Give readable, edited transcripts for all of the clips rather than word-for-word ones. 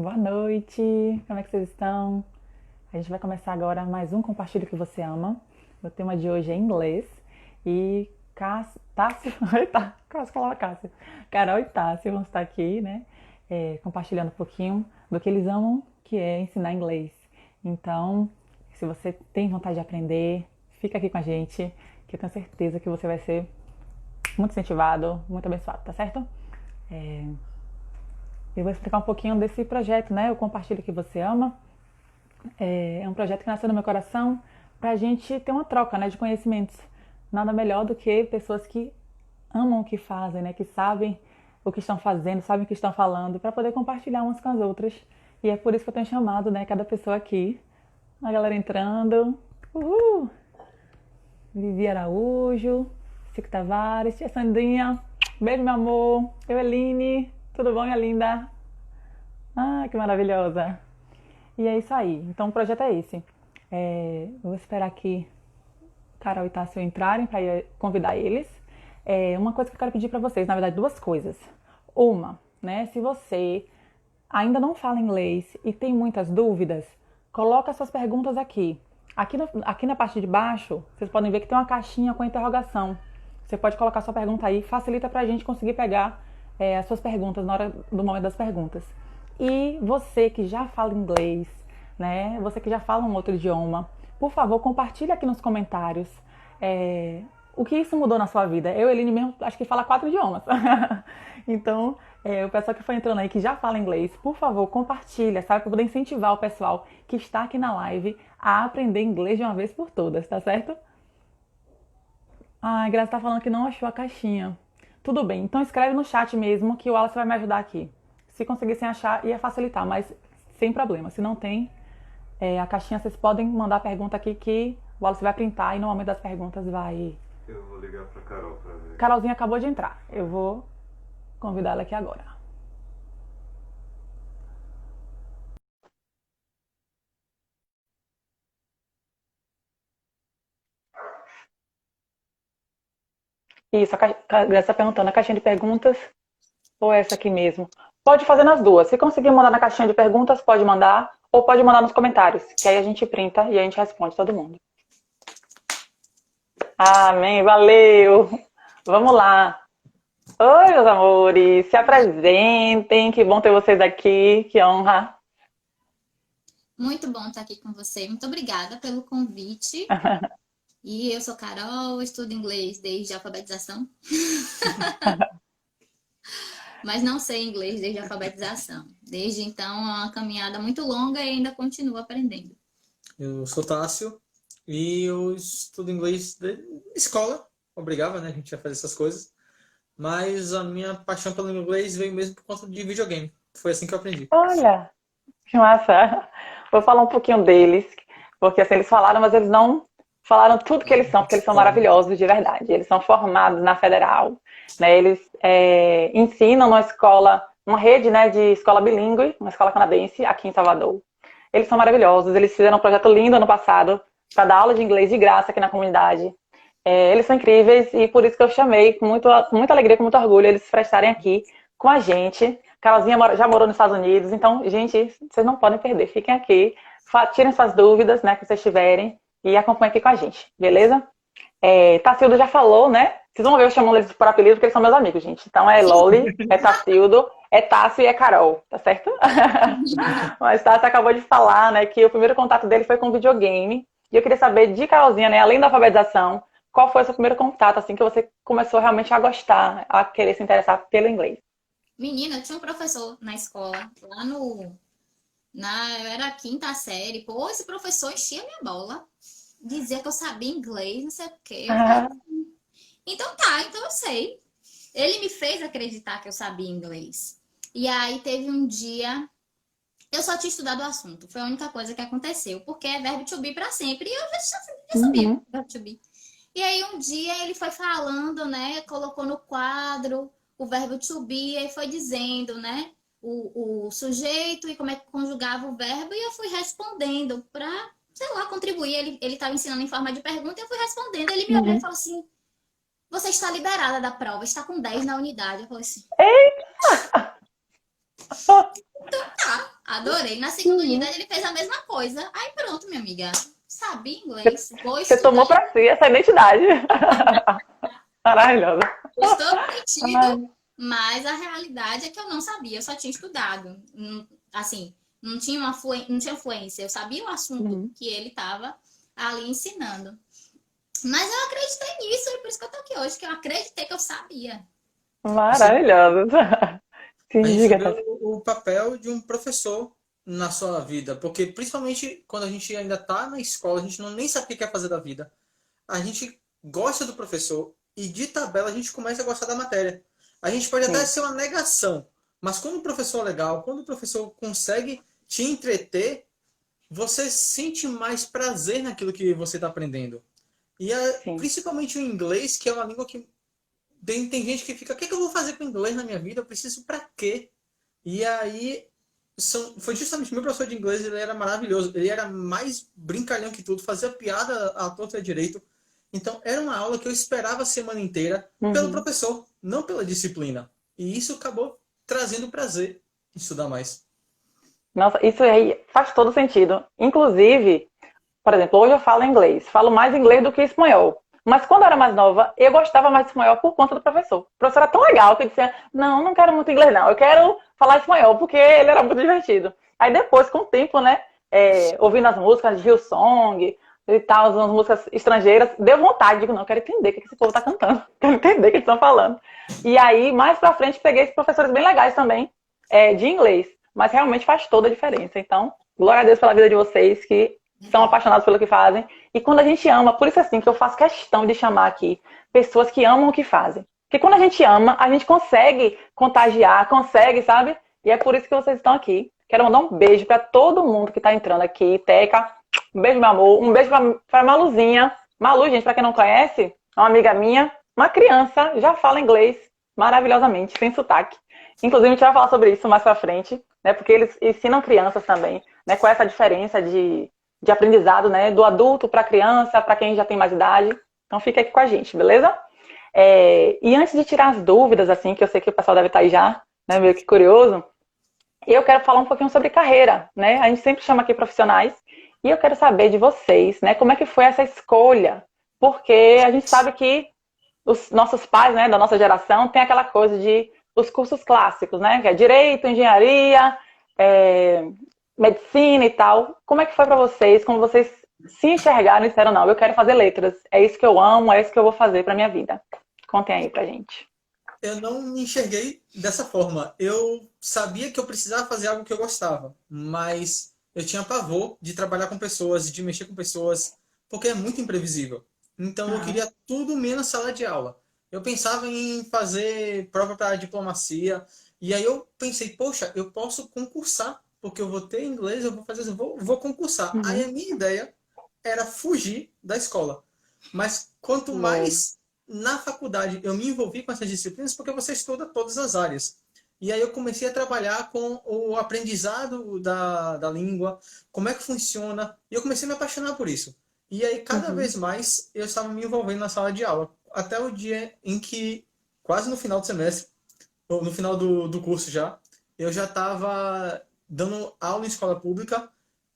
boa noite. Como é que vocês estão? A gente vai começar agora mais um Compartilhe o que você ama. O tema de hoje é inglês. E Tássio, eita, quase falava Cássio. Carol e Tássio vão estar aqui, né? Compartilhando um pouquinho do que eles amam, que é ensinar inglês. Então, se você tem vontade de aprender, fica aqui com a gente, que eu tenho certeza que você vai ser muito incentivado, muito abençoado, tá certo? Eu vou explicar um pouquinho desse projeto, né? O Compartilhe o que você ama. É um projeto que nasceu no meu coração para a gente ter uma troca, né, de conhecimentos. Nada melhor do que pessoas que amam o que fazem, né, que sabem o que estão fazendo, sabem o que estão falando, para poder compartilhar umas com as outras. E é por isso que eu tenho chamado, né, cada pessoa aqui. A galera entrando. Uhul! Vivi Araújo, Cico Tavares, tia Sandrinha. Beijo, meu amor. Eveline. Tudo bom, minha linda? Ah, que maravilhosa. E é isso aí. Então o projeto é esse. Eu vou esperar que Carol e Tássio entrarem para convidar eles. Uma coisa que eu quero pedir para vocês, na verdade, duas coisas. Uma, né? Se você ainda não fala inglês e tem muitas dúvidas, coloca suas perguntas aqui. Aqui na parte de baixo, vocês podem ver que tem uma caixinha com interrogação. Você pode colocar sua pergunta aí, facilita para a gente conseguir pegar as suas perguntas na hora do momento das perguntas. E você que já fala inglês, né? Você que já fala um outro idioma, por favor, compartilhe aqui nos comentários o que isso mudou na sua vida. Eu, Eline, mesmo, acho que fala 4 idiomas. Então, o pessoal que foi entrando aí, que já fala inglês, por favor, compartilha, sabe? Para poder incentivar o pessoal que está aqui na live a aprender inglês de uma vez por todas, tá certo? Ah, a Graça tá falando que não achou a caixinha. Tudo bem, então escreve no chat mesmo que o Wallace vai me ajudar aqui. Se conseguissem achar, ia facilitar, mas sem problema. Se não tem a caixinha, vocês podem mandar a pergunta aqui que o Wallace vai printar e no momento das perguntas vai... Eu vou ligar pra Carol pra ver. Carolzinha acabou de entrar. Eu vou convidar ela aqui agora. Isso, a Graça tá perguntando, a caixinha de perguntas ou essa aqui mesmo? Pode fazer nas duas. Se conseguir mandar na caixinha de perguntas, pode mandar. Ou pode mandar nos comentários, que aí a gente printa e a gente responde todo mundo. Amém, valeu! Vamos lá! Oi, meus amores! Se apresentem, que bom ter vocês aqui, que honra! Muito bom estar aqui com você. Muito obrigada pelo convite. E eu sou Carol, estudo inglês desde a alfabetização. Mas não sei inglês desde a alfabetização. Desde então, é uma caminhada muito longa e ainda continuo aprendendo. Eu sou Tássio e eu estudo inglês de escola. Obrigava, né? A gente a fazer essas coisas. Mas a minha paixão pelo inglês veio mesmo por conta de videogame. Foi assim que eu aprendi. Olha, que massa! Vou falar um pouquinho deles, porque assim, eles falaram, mas eles não falaram tudo que eles são, porque eles são maravilhosos de verdade. Eles são formados na Federal, né? Eles ensinam numa escola, uma rede, né, de escola bilíngue, uma escola canadense, aqui em Salvador. Eles são maravilhosos, eles fizeram um projeto lindo ano passado para dar aula de inglês de graça aqui na comunidade. Eles são incríveis e por isso que eu chamei com muita alegria, com muito orgulho, eles para estarem aqui com a gente. Carolzinha já morou nos Estados Unidos, então, gente, vocês não podem perder. Fiquem aqui, tirem suas dúvidas, né, que vocês tiverem e acompanhem aqui com a gente, beleza? Tacildo já falou, né? Vocês vão ver eu chamando eles por apelido porque eles são meus amigos, gente. Então é Loli, é Tacildo, é Tássio e é Carol, tá certo? Mas Tássio acabou de falar, né, que o primeiro contato dele foi com videogame. E eu queria saber de Carolzinha, né, além da alfabetização, qual foi o seu primeiro contato, assim, que você começou realmente a gostar, a querer se interessar pelo inglês? Menina, eu tinha um professor na escola, eu era a quinta série. Pô, esse professor enchia minha bola. Dizia que eu sabia inglês, não sei o quê. Eu falei, então tá, então eu sei. Ele me fez acreditar que eu sabia inglês. E aí teve um dia, eu só tinha estudado o assunto. Foi a única coisa que aconteceu, porque é verbo to be pra sempre. E eu já sabia verbo to be. E aí um dia ele foi falando, né? Colocou no quadro o verbo to be, aí foi dizendo, né? O sujeito e como é que conjugava o verbo, e eu fui respondendo pra, sei lá, contribuir. Ele estava ensinando em forma de pergunta e eu fui respondendo. Ele me olhou e falou assim: você está liberada da prova, está com 10 na unidade. Eu falei assim: Eita! então tá. Adorei. Na segunda unidade ele fez a mesma coisa. Aí pronto, minha amiga. Sabia inglês. Vou Você tomou estudar. pra si essa identidade. Maravilhosa. Estou metido, Ai, mas a realidade é que eu não sabia. Eu só tinha estudado. Assim, não tinha fluência. Eu sabia o assunto uhum. que ele estava ali ensinando. Mas eu acreditei nisso, e por isso que eu tô aqui hoje, que eu acreditei que eu sabia. Você, Maravilhosa. a Sim, gente diga, vê Tati. o papel de um professor na sua vida, porque principalmente quando a gente ainda está na escola, a gente não nem sabe o que quer fazer da vida. A gente gosta do professor e de tabela a gente começa a gostar da matéria. A gente pode até Sim, ser uma negação, mas quando o professor é legal, quando o professor consegue te entreter, você sente mais prazer naquilo que você está aprendendo. E sim. principalmente o inglês, que é uma língua que tem gente que fica, o que, é que eu vou fazer com inglês na minha vida? Eu preciso para quê? E aí, foi justamente meu professor de inglês, ele era maravilhoso. Ele era mais brincalhão que tudo, fazia piada à torta e à direito. Então, era uma aula que eu esperava a semana inteira pelo Uhum. professor, não pela disciplina. E isso acabou trazendo prazer em estudar mais. Nossa, isso aí faz todo sentido. Inclusive, por exemplo, hoje eu falo inglês. Falo mais inglês do que espanhol. Mas quando eu era mais nova, eu gostava mais de espanhol por conta do professor. O professor era tão legal que eu dizia, não quero muito inglês não, eu quero falar espanhol, porque ele era muito divertido. Aí depois, com o tempo, né, ouvindo as músicas de Hillsong e tal, as músicas estrangeiras, deu vontade, digo, não, eu quero entender o que esse povo tá cantando, quero entender o que eles estão falando. E aí, mais pra frente, peguei esses professores bem legais também, de inglês. Mas realmente faz toda a diferença. Então, glória a Deus pela vida de vocês, que são Verdade. apaixonados pelo que fazem. E quando a gente ama, por isso assim que eu faço questão de chamar aqui pessoas que amam o que fazem. Porque quando a gente ama, a gente consegue contagiar, consegue, sabe? E é por isso que vocês estão aqui. Quero mandar um beijo para todo mundo que está entrando aqui. Teca, um beijo, meu amor. Um beijo para Maluzinha. Malu, gente, para quem não conhece, é uma amiga minha, uma criança, já fala inglês maravilhosamente, sem sotaque. Inclusive, a gente vai falar sobre isso mais para frente, né? Porque eles ensinam crianças também, né? Com essa diferença de aprendizado, né? Do adulto para a criança, para quem já tem mais idade. Então fica aqui com a gente, beleza? E antes de tirar as dúvidas, assim, que eu sei que o pessoal deve estar aí já, né, meio que curioso, eu quero falar um pouquinho sobre carreira, né? A gente sempre chama aqui profissionais e eu quero saber de vocês, né? Como é que foi essa escolha? Porque a gente sabe que os nossos pais, né, da nossa geração, tem aquela coisa de os cursos clássicos, né? Que é direito, engenharia, é, medicina e tal. Como é que foi para vocês? Como vocês se enxergaram e disseram, não, eu quero fazer letras. É isso que eu amo, é isso que eu vou fazer para minha vida. Contem aí pra gente. Eu não me enxerguei dessa forma. Eu sabia que eu precisava fazer algo que eu gostava, mas eu tinha pavor de trabalhar com pessoas, de mexer com pessoas, porque é muito imprevisível. Então eu Aham. queria tudo menos sala de aula. Eu pensava em fazer prova para diplomacia, e aí eu pensei, poxa, eu posso concursar, porque eu vou ter inglês, eu vou fazer, vou concursar. Aí Uhum. a minha ideia era fugir da escola. Mas quanto Boa. mais na faculdade eu me envolvi com essas disciplinas, porque você estuda todas as áreas. E aí eu comecei a trabalhar com o aprendizado da língua, como é que funciona, e eu comecei a me apaixonar por isso. E aí cada Uhum. vez mais eu estava me envolvendo na sala de aula, até o dia em que, quase no final do semestre, ou no final do curso já, eu já estava dando aula em escola pública,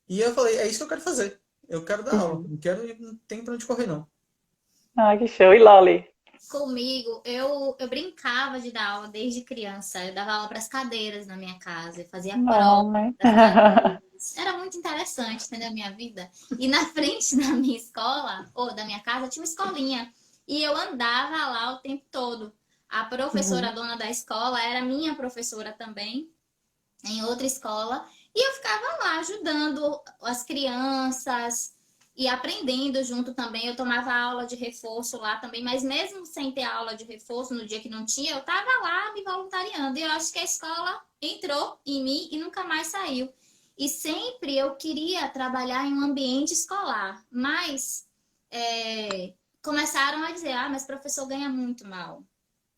e eu falei, é isso que eu quero fazer. Eu quero dar aula, Uhum. não quero, não tem para onde correr não. Ah, que show. E Loli? Comigo, eu brincava de dar aula desde criança. Eu dava aula para as cadeiras na minha casa, eu fazia prova Não, das cadeiras. Era muito interessante, entendeu? A minha vida. E na frente da minha escola, ou da minha casa, tinha uma escolinha. E eu andava lá o tempo todo. A professora, a Uhum. dona da escola, era minha professora também, em outra escola. E eu ficava lá ajudando as crianças e aprendendo junto também. Eu tomava aula de reforço lá também, mas mesmo sem ter aula de reforço no dia que não tinha, eu estava lá me voluntariando. E eu acho que a escola entrou em mim e nunca mais saiu. E sempre eu queria trabalhar em um ambiente escolar, mas começaram a dizer: ah, mas professor ganha muito mal.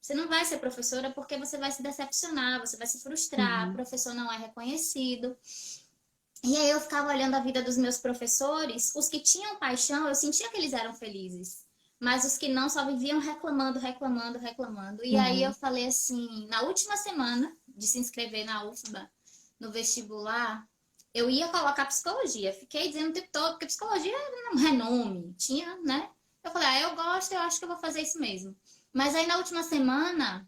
Você não vai ser professora porque você vai se decepcionar, você vai se frustrar, Uhum. professor não é reconhecido. E aí eu ficava olhando a vida dos meus professores, os que tinham paixão, eu sentia que eles eram felizes. Mas os que não só viviam reclamando, reclamando, reclamando. E aí eu Uhum. falei assim, na última semana de se inscrever na UFBA, no vestibular, eu ia colocar psicologia. Fiquei dizendo o tempo todo, porque psicologia é um renome, tinha, né? Eu falei, eu gosto, eu acho que eu vou fazer isso mesmo. Mas aí na última semana,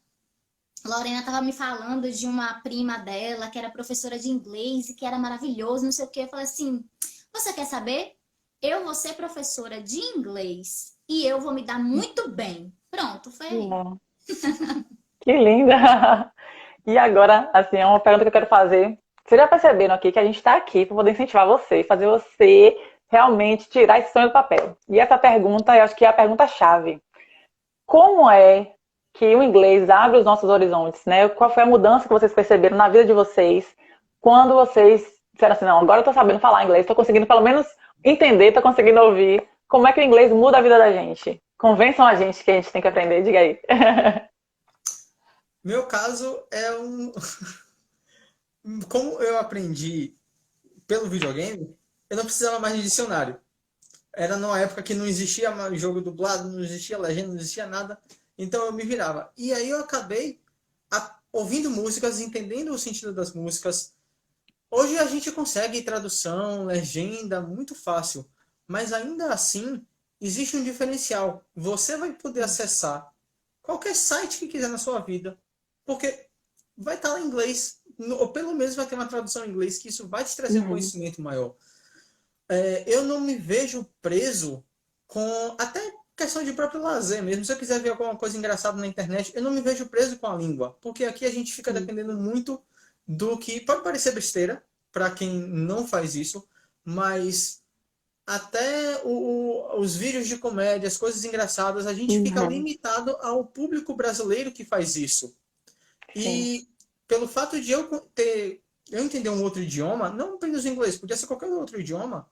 Lorena estava me falando de uma prima dela, que era professora de inglês e que era maravilhoso, não sei o quê. Eu falei assim, você quer saber? Eu vou ser professora de inglês e eu vou me dar muito bem. Pronto, foi aí. Não. Que linda! E agora, assim, é uma pergunta que eu quero fazer. Vocês já perceberam aqui que a gente está aqui para poder incentivar você, fazer você realmente tirar esse sonho do papel. E essa pergunta, eu acho que é a pergunta-chave. Como é que o inglês abre os nossos horizontes, né? Qual foi a mudança que vocês perceberam na vida de vocês quando vocês disseram assim, não, agora eu tô sabendo falar inglês, tô conseguindo pelo menos entender, tô conseguindo ouvir. Como é que o inglês muda a vida da gente? Convençam a gente que a gente tem que aprender, diga aí. Meu caso é um. Como eu aprendi pelo videogame, eu não precisava mais de dicionário. Era numa época que não existia mais jogo dublado, não existia legenda, não existia nada. Então eu me virava. E aí eu acabei ouvindo músicas, entendendo o sentido das músicas. Hoje a gente consegue tradução, legenda, muito fácil. Mas ainda assim, existe um diferencial. Você vai poder acessar qualquer site que quiser na sua vida, porque vai estar em inglês, ou pelo menos vai ter uma tradução em inglês, que isso vai te trazer um Uhum. conhecimento maior. Eu não me vejo preso com até questão de próprio lazer mesmo. Se eu quiser ver alguma coisa engraçada na internet, eu não me vejo preso com a língua, porque aqui a gente fica dependendo muito do que pode parecer besteira para quem não faz isso, mas até os vídeos de comédia, as coisas engraçadas, a gente fica Uhum. limitado ao público brasileiro que faz isso. Sim, E pelo fato de eu entender um outro idioma, não apenas o inglês, podia ser qualquer outro idioma,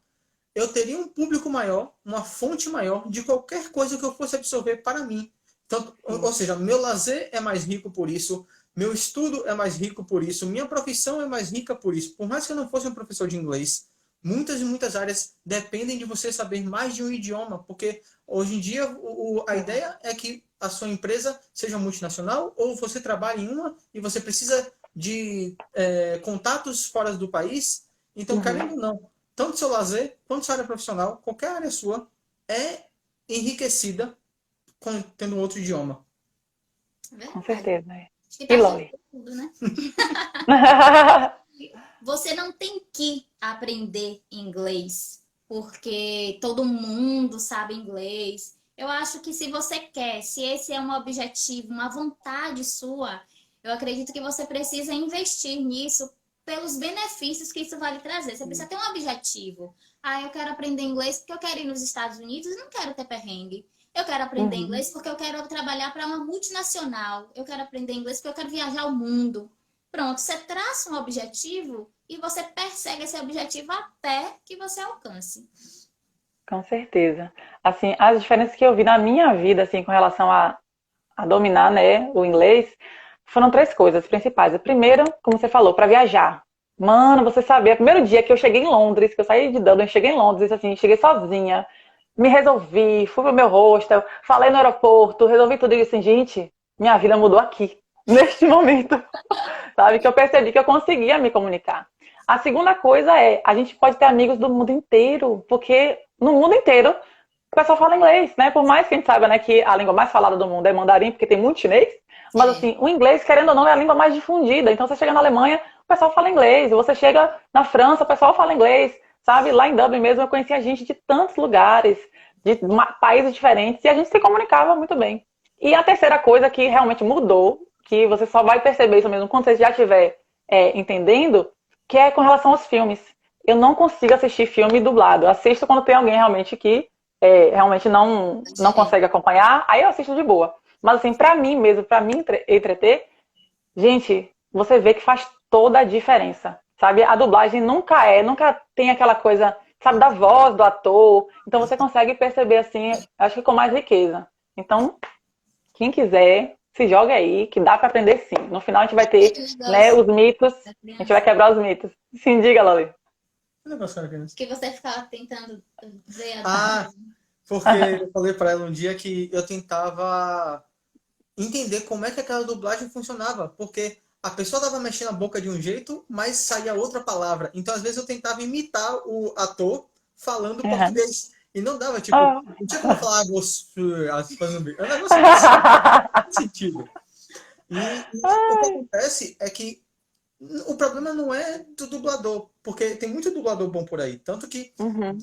eu teria um público maior, uma fonte maior de qualquer coisa que eu fosse absorver para mim. Então, sim. ou seja, meu lazer é mais rico por isso, meu estudo é mais rico por isso, minha profissão é mais rica por isso. Por mais que eu não fosse um professor de inglês, muitas e muitas áreas dependem de você saber mais de um idioma, porque hoje em dia a ideia é que a sua empresa seja multinacional ou você trabalha em uma e você precisa de contatos fora do país. Então, Uhum. querendo ou não, tanto seu lazer quanto sua área profissional, qualquer área sua é enriquecida tendo um outro idioma. É Com verdade. certeza. Acho que E tá falando Loli? tudo, né? Você não tem que aprender inglês, porque todo mundo sabe inglês. Eu acho que se você quer, se esse é um objetivo, uma vontade sua, eu acredito que você precisa investir nisso pelos benefícios que isso vai lhe trazer. Você precisa ter um objetivo. Eu quero aprender inglês porque eu quero ir nos Estados Unidos e não quero ter perrengue. Eu quero aprender Uhum. inglês porque eu quero trabalhar para uma multinacional. Eu quero aprender inglês porque eu quero viajar o mundo. Pronto, você traça um objetivo e você persegue esse objetivo até que você alcance. Com certeza. Assim, as diferenças que eu vi na minha vida, assim, com relação a dominar, né, o inglês, foram três coisas principais. A primeira, como você falou, para viajar. Mano, você sabia, primeiro dia que eu cheguei em Londres, que eu saí de Dublin, cheguei em Londres, assim, cheguei sozinha, me resolvi, fui pro meu hostel, falei no aeroporto, resolvi tudo e disse assim, gente, minha vida mudou aqui, neste momento, sabe? Que eu percebi que eu conseguia me comunicar. A segunda coisa é, a gente pode ter amigos do mundo inteiro, porque no mundo inteiro o pessoal fala inglês, né? Por mais que a gente saiba, né, que a língua mais falada do mundo é mandarim, porque tem muito chinês, mas É, assim, o inglês, querendo ou não, é a língua mais difundida. Então você chega na Alemanha, o pessoal fala inglês, você chega na França, o pessoal fala inglês, sabe? Lá em Dublin mesmo eu conhecia gente de tantos lugares, de países diferentes, e a gente se comunicava muito bem. E a terceira coisa que realmente mudou, que você só vai perceber isso mesmo quando você já estiver entendendo, que é com relação aos filmes. Eu não consigo assistir filme dublado. Eu assisto quando tem alguém realmente que realmente não é. consegue acompanhar, aí eu assisto de boa. Mas assim, pra mim mesmo, pra mim entreter, gente, você vê que faz toda a diferença, sabe? A dublagem nunca tem aquela coisa, sabe, da voz do ator. Então você consegue perceber assim, acho que com mais riqueza. Então, quem quiser, se joga aí, que dá pra aprender sim. No final a gente vai ter, Aquele né, negócio os mitos, da a gente vai criança quebrar os mitos. Sim, diga, Loli. Que negócio era criança? que você ficava tentando ver a Ah, porque eu falei para ela um dia que eu tentava entender como é que aquela dublagem funcionava, porque a pessoa estava mexendo a boca de um jeito, mas saía outra palavra. Então, às vezes, eu tentava imitar o ator falando Aham. português. E não dava, tipo, Oh. não tinha como falar você, é um negócio assim, não tem sentido. E o que acontece é que o problema não é do dublador, porque tem muito dublador bom por aí. Tanto que Uhum.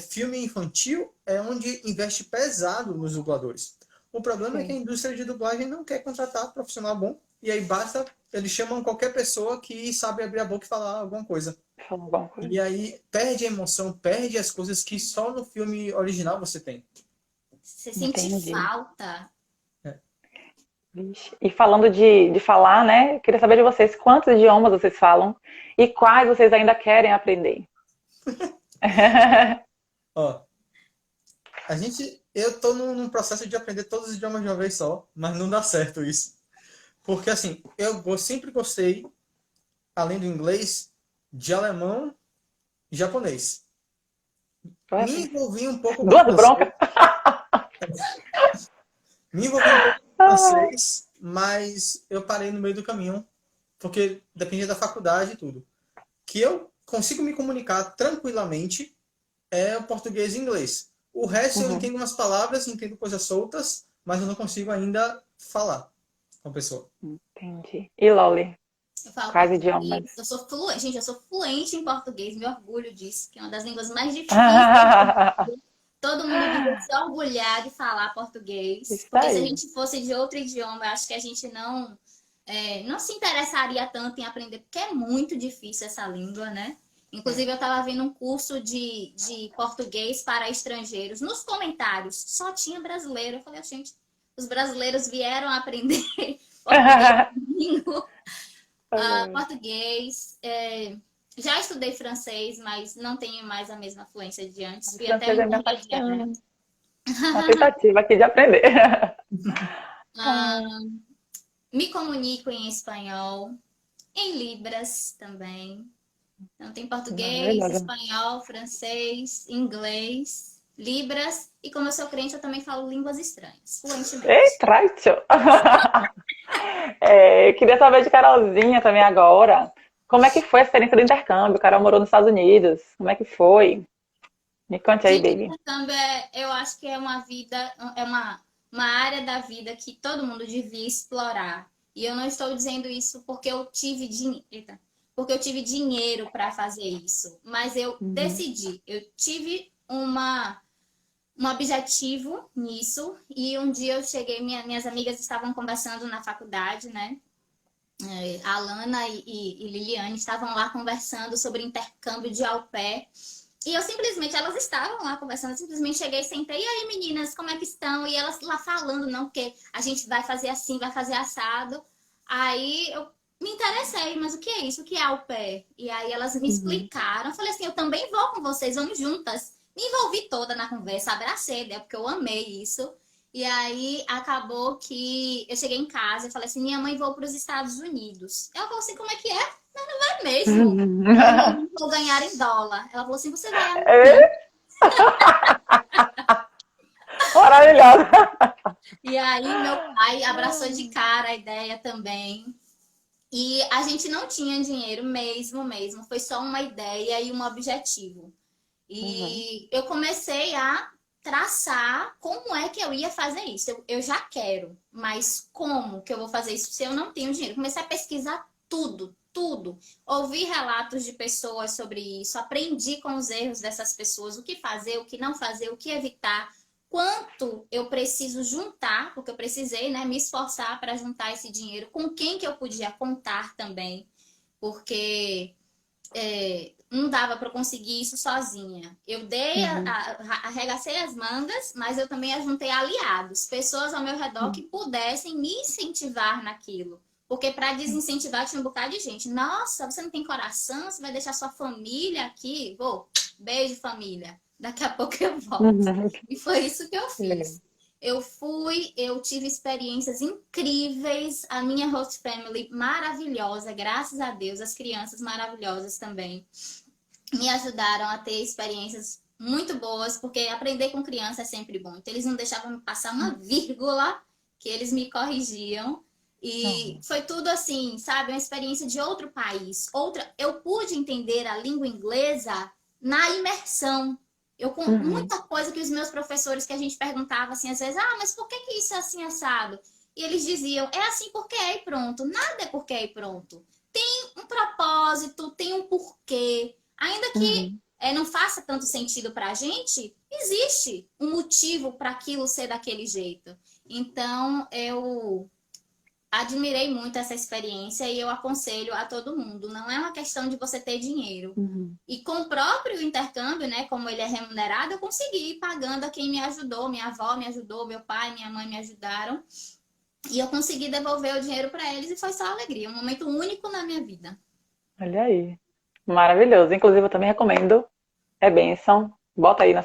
filme infantil é onde investe pesado nos dubladores. O problema é que a Sim. indústria de dublagem não quer contratar profissional bom, e aí basta, eles chamam qualquer pessoa que sabe abrir a boca e falar alguma coisa. Falou alguma coisa. E aí perde a emoção, perde as coisas que só no filme original você tem. Você sente Entendi. falta. Vixe. E falando de falar, né? Eu queria saber de vocês quantos idiomas vocês falam e quais vocês ainda querem aprender. Ó, eu tô num processo de aprender todos os idiomas de uma vez só, mas não dá certo isso. Porque assim, sempre gostei, além do inglês, de alemão e japonês. Me envolvi um pouco com Duas francês, broncas. me envolvi um pouco com francês, mas eu parei no meio do caminho, porque dependia da faculdade e tudo. Que eu consigo me comunicar tranquilamente é o português e inglês. O resto eu Uhum. entendo umas palavras, entendo coisas soltas, mas eu não consigo ainda falar com a pessoa. Entendi. E Loli, Eu falo quais idiomas? português, eu sou fluente, gente, eu sou fluente em português, me orgulho disso, que é uma das línguas mais difíceis. Todo mundo devia se orgulhar de falar português, Isso porque se a aí. gente fosse de outro idioma, eu acho que a gente não se interessaria tanto em aprender, porque é muito difícil essa língua, né? Inclusive, eu estava vendo um curso de português para estrangeiros. Nos comentários, só tinha brasileiro. Eu falei, gente, os brasileiros vieram aprender português comigo. Português. Já estudei francês, mas não tenho mais a mesma fluência de antes. O Fui até francês é minha intermediária. paixão. Uma tentativa aqui de aprender. Ah, me comunico em espanhol, em Libras também. Então, tem português, Maravilhosa. espanhol, francês, inglês, Libras. E como eu sou crente, eu também falo línguas estranhas, Ei, fluentemente. Traitio! Eu queria saber de Carolzinha também agora. Como é que foi a experiência do intercâmbio? Carol morou nos Estados Unidos. Como é que foi? Me conte aí, Gente, baby. intercâmbio eu acho que é uma vida, é uma área da vida que todo mundo devia explorar. E eu não estou dizendo isso porque eu tive dinheiro, porque eu tive dinheiro para fazer isso, mas eu Uhum. decidi, eu tive um objetivo nisso, e um dia eu cheguei, minhas amigas estavam conversando na faculdade, né? A Alana e Liliane estavam lá conversando sobre intercâmbio de au pair. E eu simplesmente, elas estavam lá conversando, eu simplesmente cheguei e sentei, e aí meninas, como é que estão? E elas lá falando, não, porque a gente vai fazer assim, vai fazer assado. Aí eu me interessei, mas o que é isso? O que é au pair? E aí elas me Uhum. explicaram, eu falei assim, eu também vou com vocês, vamos juntas. Me envolvi toda na conversa, abracei, né, porque eu amei isso. E aí acabou que eu cheguei em casa e falei assim, minha mãe vou para os Estados Unidos. Ela falou assim, como é que é? É mesmo? Eu não vou ganhar em dólar. Ela falou assim: você vai amanhã. É maravilhosa. E aí, meu pai abraçou de cara a ideia também. E a gente não tinha dinheiro mesmo. Foi só uma ideia e um objetivo. Uhum. E eu comecei a traçar como é que eu ia fazer isso. Eu já quero, mas como que eu vou fazer isso se eu não tenho dinheiro? Comecei a pesquisar tudo, tudo. Ouvi relatos de pessoas sobre isso, aprendi com os erros dessas pessoas, o que fazer, o que não fazer, o que evitar, quanto eu preciso juntar, porque eu precisei, né, me esforçar para juntar esse dinheiro, com quem que eu podia contar também, porque não dava para conseguir isso sozinha. Eu Uhum. arregacei as mangas, mas eu também ajuntei aliados, pessoas ao meu redor que Uhum. pudessem me incentivar naquilo. Porque para desincentivar tinha um bocado de gente. Nossa, você não tem coração? Você vai deixar sua família aqui? Vou, beijo, família. Daqui a pouco eu volto. Uhum. E foi isso que eu Que legal. fiz. Eu tive experiências incríveis, a minha host family maravilhosa, graças a Deus, as crianças maravilhosas também me ajudaram a ter experiências muito boas, porque aprender com criança é sempre bom. Então, eles não deixavam me passar uma vírgula, que eles me corrigiam. E foi tudo assim, sabe? Uma experiência de outro país. Eu pude entender a língua inglesa na imersão. Eu com Uhum. muita coisa que os meus professores que a gente perguntava assim, às vezes, mas por que isso é assim assado? E eles diziam, é assim porque é e pronto. Nada é porque é e pronto. Tem um propósito, tem um porquê. Ainda que Uhum. não faça tanto sentido para a gente, existe um motivo para aquilo ser daquele jeito. Então, eu admirei muito essa experiência e eu aconselho a todo mundo. Não é uma questão de você ter dinheiro. Uhum. E com o próprio intercâmbio, né, como ele é remunerado, eu consegui ir pagando a quem me ajudou. Minha avó me ajudou, meu pai, minha mãe me ajudaram. E eu consegui devolver o dinheiro para eles e foi só alegria. Um momento único na minha vida. Olha aí. Maravilhoso. Inclusive, eu também recomendo. É bênção. Bota aí no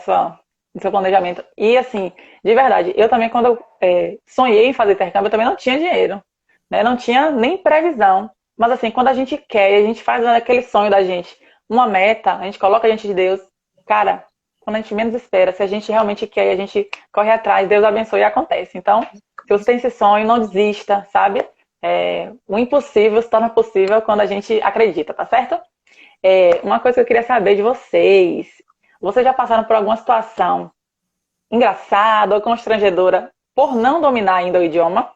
seu planejamento. E assim, de verdade, eu também, quando eu sonhei em fazer intercâmbio, eu também não tinha dinheiro. Né? Não tinha nem previsão. Mas assim, quando a gente quer, e a gente faz aquele sonho da gente, uma meta, a gente coloca diante de Deus, cara, quando a gente menos espera, se a gente realmente quer e a gente corre atrás, Deus abençoe e acontece. Então, se você tem esse sonho, não desista, sabe? O impossível se torna possível quando a gente acredita, tá certo? Uma coisa que eu queria saber de vocês. Vocês já passaram por alguma situação engraçada ou constrangedora por não dominar ainda o idioma?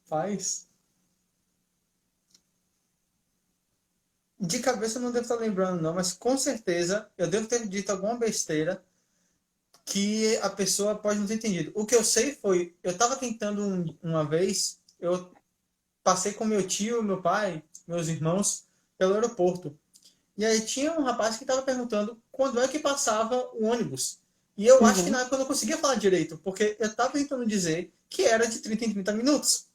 Faz. De cabeça eu não devo estar lembrando, não, mas com certeza eu devo ter dito alguma besteira que a pessoa pode não ter entendido. O que eu sei foi, eu estava tentando uma vez, eu passei com meu tio, meu pai, meus irmãos pelo aeroporto. E aí tinha um rapaz que estava perguntando quando é que passava o ônibus. E eu acho que Uhum. na época eu não conseguia falar direito, porque eu estava tentando dizer que era de 30 em 30 minutos.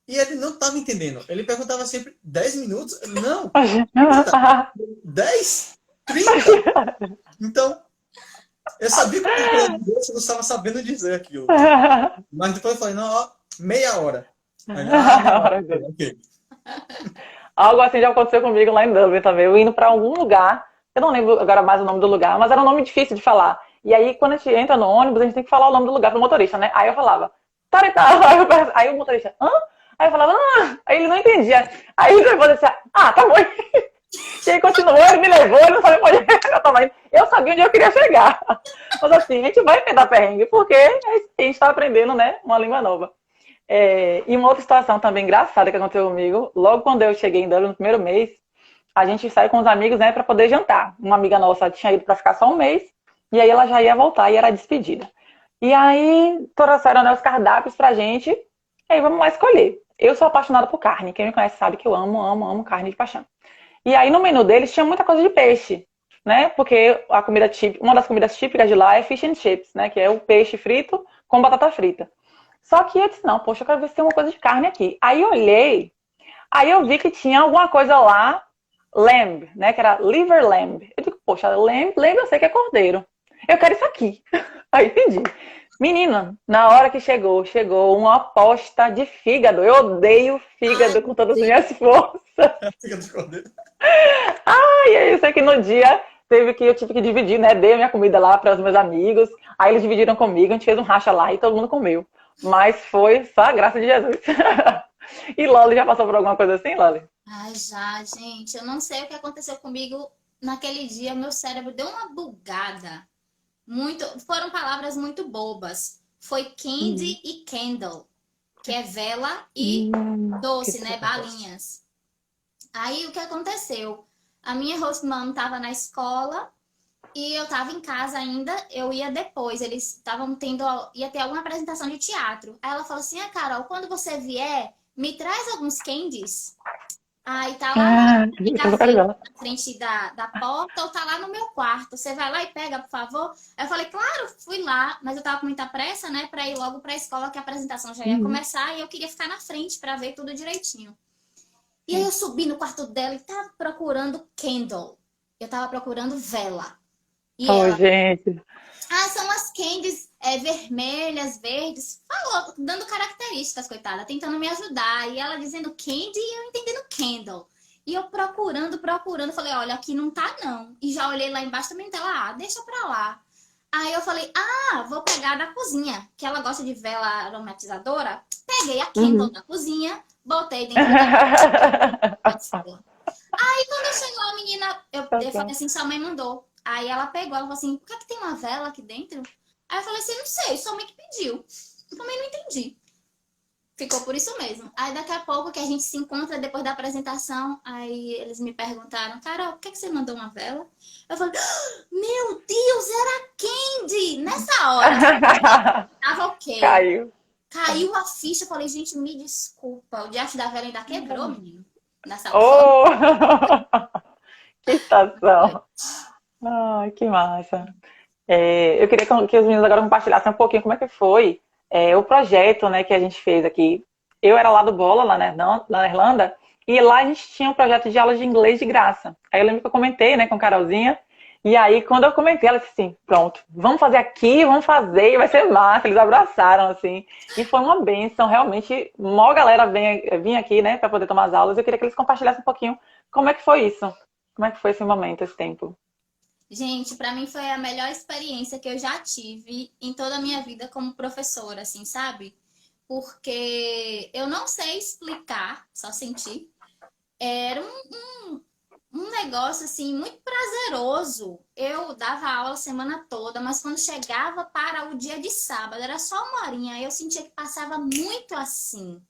E ele não estava entendendo. Ele perguntava sempre 10 minutos? Não, 30, 10, 30. Então, eu sabia que eu queria dizer, eu não estava sabendo dizer aquilo. Mas depois eu falei, não, ó, meia hora. Aí ele, meia hora. Maravilha. Ok. Algo assim já aconteceu comigo lá em Dublin também. Eu indo para algum lugar, eu não lembro agora mais o nome do lugar, mas era um nome difícil de falar. E aí, quando a gente entra no ônibus, a gente tem que falar o nome do lugar pro motorista, né? Aí eu falava, Taritá. Aí o motorista, hã? Aí eu falava, Aí ele não entendia. Aí ele depois disse, tá bom. E aí continuou, ele me levou, ele não sabia onde eu tava indo. Eu sabia onde eu queria chegar. Mas assim, a gente vai pegar perrengue, porque a gente tá aprendendo, né, uma língua nova. E uma outra situação também engraçada que aconteceu comigo, logo quando eu cheguei em Dublin no primeiro mês, a gente saiu com os amigos, né, para poder jantar. Uma amiga nossa tinha ido para ficar só um mês, e aí ela já ia voltar e era despedida. E aí trouxeram, né, os cardápios pra gente, e aí vamos lá escolher. Eu sou apaixonada por carne, quem me conhece sabe que eu amo, amo, amo carne de paixão. E aí no menu deles tinha muita coisa de peixe, né, porque a comida típica, uma das comidas típicas de lá é fish and chips, né, que é o peixe frito com batata frita. Só que eu disse, não, poxa, eu quero ver se tem uma coisa de carne aqui. Aí eu olhei, aí eu vi que tinha alguma coisa lá, lamb, né, que era liver lamb. Eu digo, poxa, lamb eu sei que é cordeiro. Eu quero isso aqui. Aí pedi. Menina, na hora que chegou uma aposta de fígado. Eu odeio Ai, fígado com meu todas as Deus. minhas forças. Fica de cordeiro. E aí eu sei que no dia eu tive que dividir, né? Dei a minha comida lá para os meus amigos. Aí eles dividiram comigo, a gente fez um racha lá e todo mundo comeu. Mas foi só a graça de Jesus. E Loli já passou por alguma coisa assim, Loli? Ai, já, gente, eu não sei o que aconteceu comigo naquele dia. Meu cérebro deu uma bugada. Foram palavras muito bobas. Foi Uhum. candy e candle, que é vela e Que doce, né? interessante. Balinhas. Aí o que aconteceu? A minha host mom estava na escola e eu estava em casa ainda, eu ia depois. Eles estavam ia ter alguma apresentação de teatro. Aí ela falou assim: Carol, quando você vier, me traz alguns candies. Aí tá lá na Depois eu quero gaveta, ver. na frente da porta, ou tá lá no meu quarto. Você vai lá e pega, por favor? Aí eu falei, claro, fui lá, mas eu tava com muita pressa, né, pra ir logo pra escola, que a apresentação já ia Uhum. começar, e eu queria ficar na frente pra ver tudo direitinho. E aí eu subi no quarto dela e tava procurando candle. Eu tava procurando vela. E Oh, ela, gente. são as candies vermelhas, verdes. Falou, dando características, coitada, tentando me ajudar. E ela dizendo candy e eu entendendo candle. E eu procurando, procurando. Falei, olha, aqui não tá não. E já olhei lá embaixo também, tá lá, deixa pra lá. Aí eu falei, vou pegar da cozinha, que ela gosta de vela aromatizadora. Peguei a Candle Uhum. da cozinha, botei dentro da mochila. Aí quando eu cheguei lá, a menina, eu falei assim, sua mãe mandou. Aí ela pegou, ela falou assim, por que tem uma vela aqui dentro? Aí eu falei assim, não sei, sua mãe que pediu. Eu também não entendi. Ficou por isso mesmo. Aí daqui a pouco que a gente se encontra depois da apresentação, aí eles me perguntaram, Carol, por que você mandou uma vela? Eu falei, meu Deus, era Candy! Nessa hora, tava ok. Caiu. Caiu a ficha, eu falei, gente, me desculpa. O diacho da vela ainda quebrou, menino. Nessa hora. Oh! Que situação. Ai, que massa. Eu queria que os meninos agora compartilhassem um pouquinho como é que foi o projeto, né, que a gente fez aqui. Eu era lá do Bola, na Irlanda, e lá a gente tinha um projeto de aula de inglês de graça. Aí eu lembro que eu comentei, né, com a Carolzinha, e aí quando eu comentei, ela disse assim, pronto, vamos fazer aqui, vamos fazer, e vai ser massa. Eles abraçaram, assim, e foi uma bênção, realmente, mó galera vinha aqui, né, para poder tomar as aulas. Eu queria que eles compartilhassem um pouquinho como é que foi isso, como é que foi esse momento, esse tempo. Gente, pra mim foi a melhor experiência que eu já tive em toda a minha vida como professora, assim, sabe? Porque eu não sei explicar, só sentir. Era um negócio, assim, muito prazeroso. Eu dava aula a semana toda, mas quando chegava para o dia de sábado, era só uma horinha, eu sentia que passava muito assim.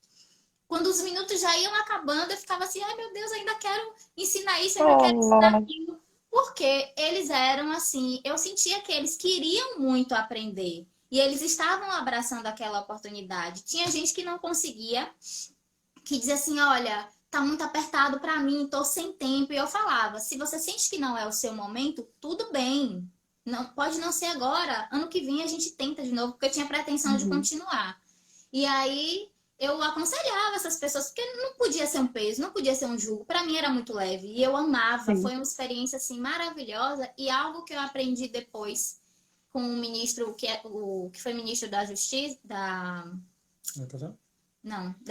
Quando os minutos já iam acabando, eu ficava assim, ai meu Deus, ainda quero ensinar isso, ainda quero ensinar Oh, aquilo. Porque eles eram assim, eu sentia que eles queriam muito aprender. E eles estavam abraçando aquela oportunidade. Tinha gente que não conseguia, que dizia assim, olha, tá muito apertado para mim, tô sem tempo. E eu falava, se você sente que não é o seu momento, tudo bem. Não, pode não ser agora. Ano que vem a gente tenta de novo, porque eu tinha pretensão de uhum. continuar. E aí eu aconselhava essas pessoas, porque não podia ser um peso, não podia ser um jugo. Para mim era muito leve e eu amava. Sim. Foi uma experiência assim maravilhosa e algo que eu aprendi depois com o ministro que foi ministro da Justiça, da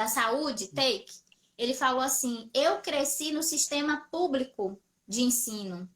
Saúde, Take. Ele falou assim: "Eu cresci no sistema público de ensino.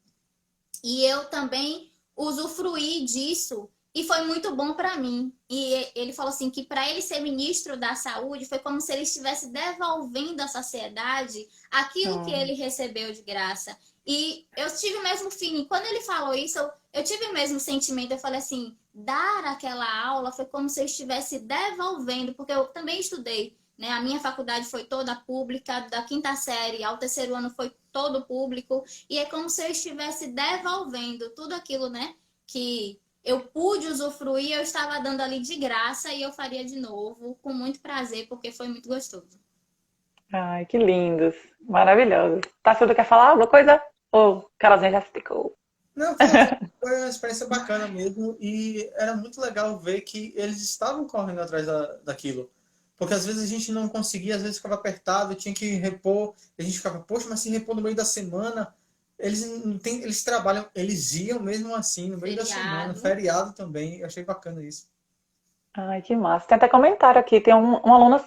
E eu também usufruí disso e foi muito bom para mim. E ele falou assim que para ele ser ministro da Saúde foi como se ele estivesse devolvendo à sociedade aquilo que Ah, ele recebeu de graça. E eu tive o mesmo feeling. Quando ele falou isso, eu tive o mesmo sentimento. Eu falei assim, dar aquela aula foi como se eu estivesse devolvendo, porque eu também estudei, né? A minha faculdade foi toda pública, da quinta série ao terceiro ano foi todo público. E é como se eu estivesse devolvendo tudo aquilo, né? Que eu pude usufruir, eu estava dando ali de graça e eu faria de novo, com muito prazer, porque foi muito gostoso. ai, que lindos. Maravilhosos. Tassildo quer falar alguma coisa? Ou Carolzinha já explicou? Não, foi uma experiência bacana mesmo e era muito legal ver que eles estavam correndo atrás daquilo. Porque às vezes a gente não conseguia, às vezes ficava apertado, tinha que repor, e a gente ficava, poxa, mas se repor no meio da semana, eles não tem, eles trabalham, eles iam mesmo assim, no meio da semana, Feriado. feriado também, eu achei bacana isso. Ai, que massa. Tem até comentário aqui. Tem uma aluna,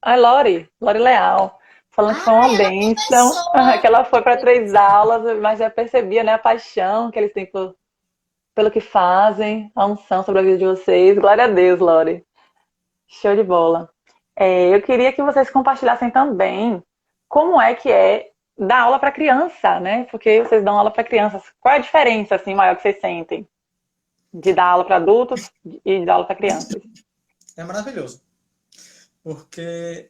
a Lori Leal, falando que foi uma Ah, ela bênção, que começou. ela foi para 3 aulas, mas já percebia, né, a paixão que eles têm pelo que fazem, a unção sobre a vida de vocês. Glória a Deus, Lori. Show de bola. Eu queria que vocês compartilhassem também como é dar aula para criança, né? Porque vocês dão aula para crianças. Qual é a diferença assim maior que vocês sentem de dar aula para adultos e de dar aula para crianças? É maravilhoso, porque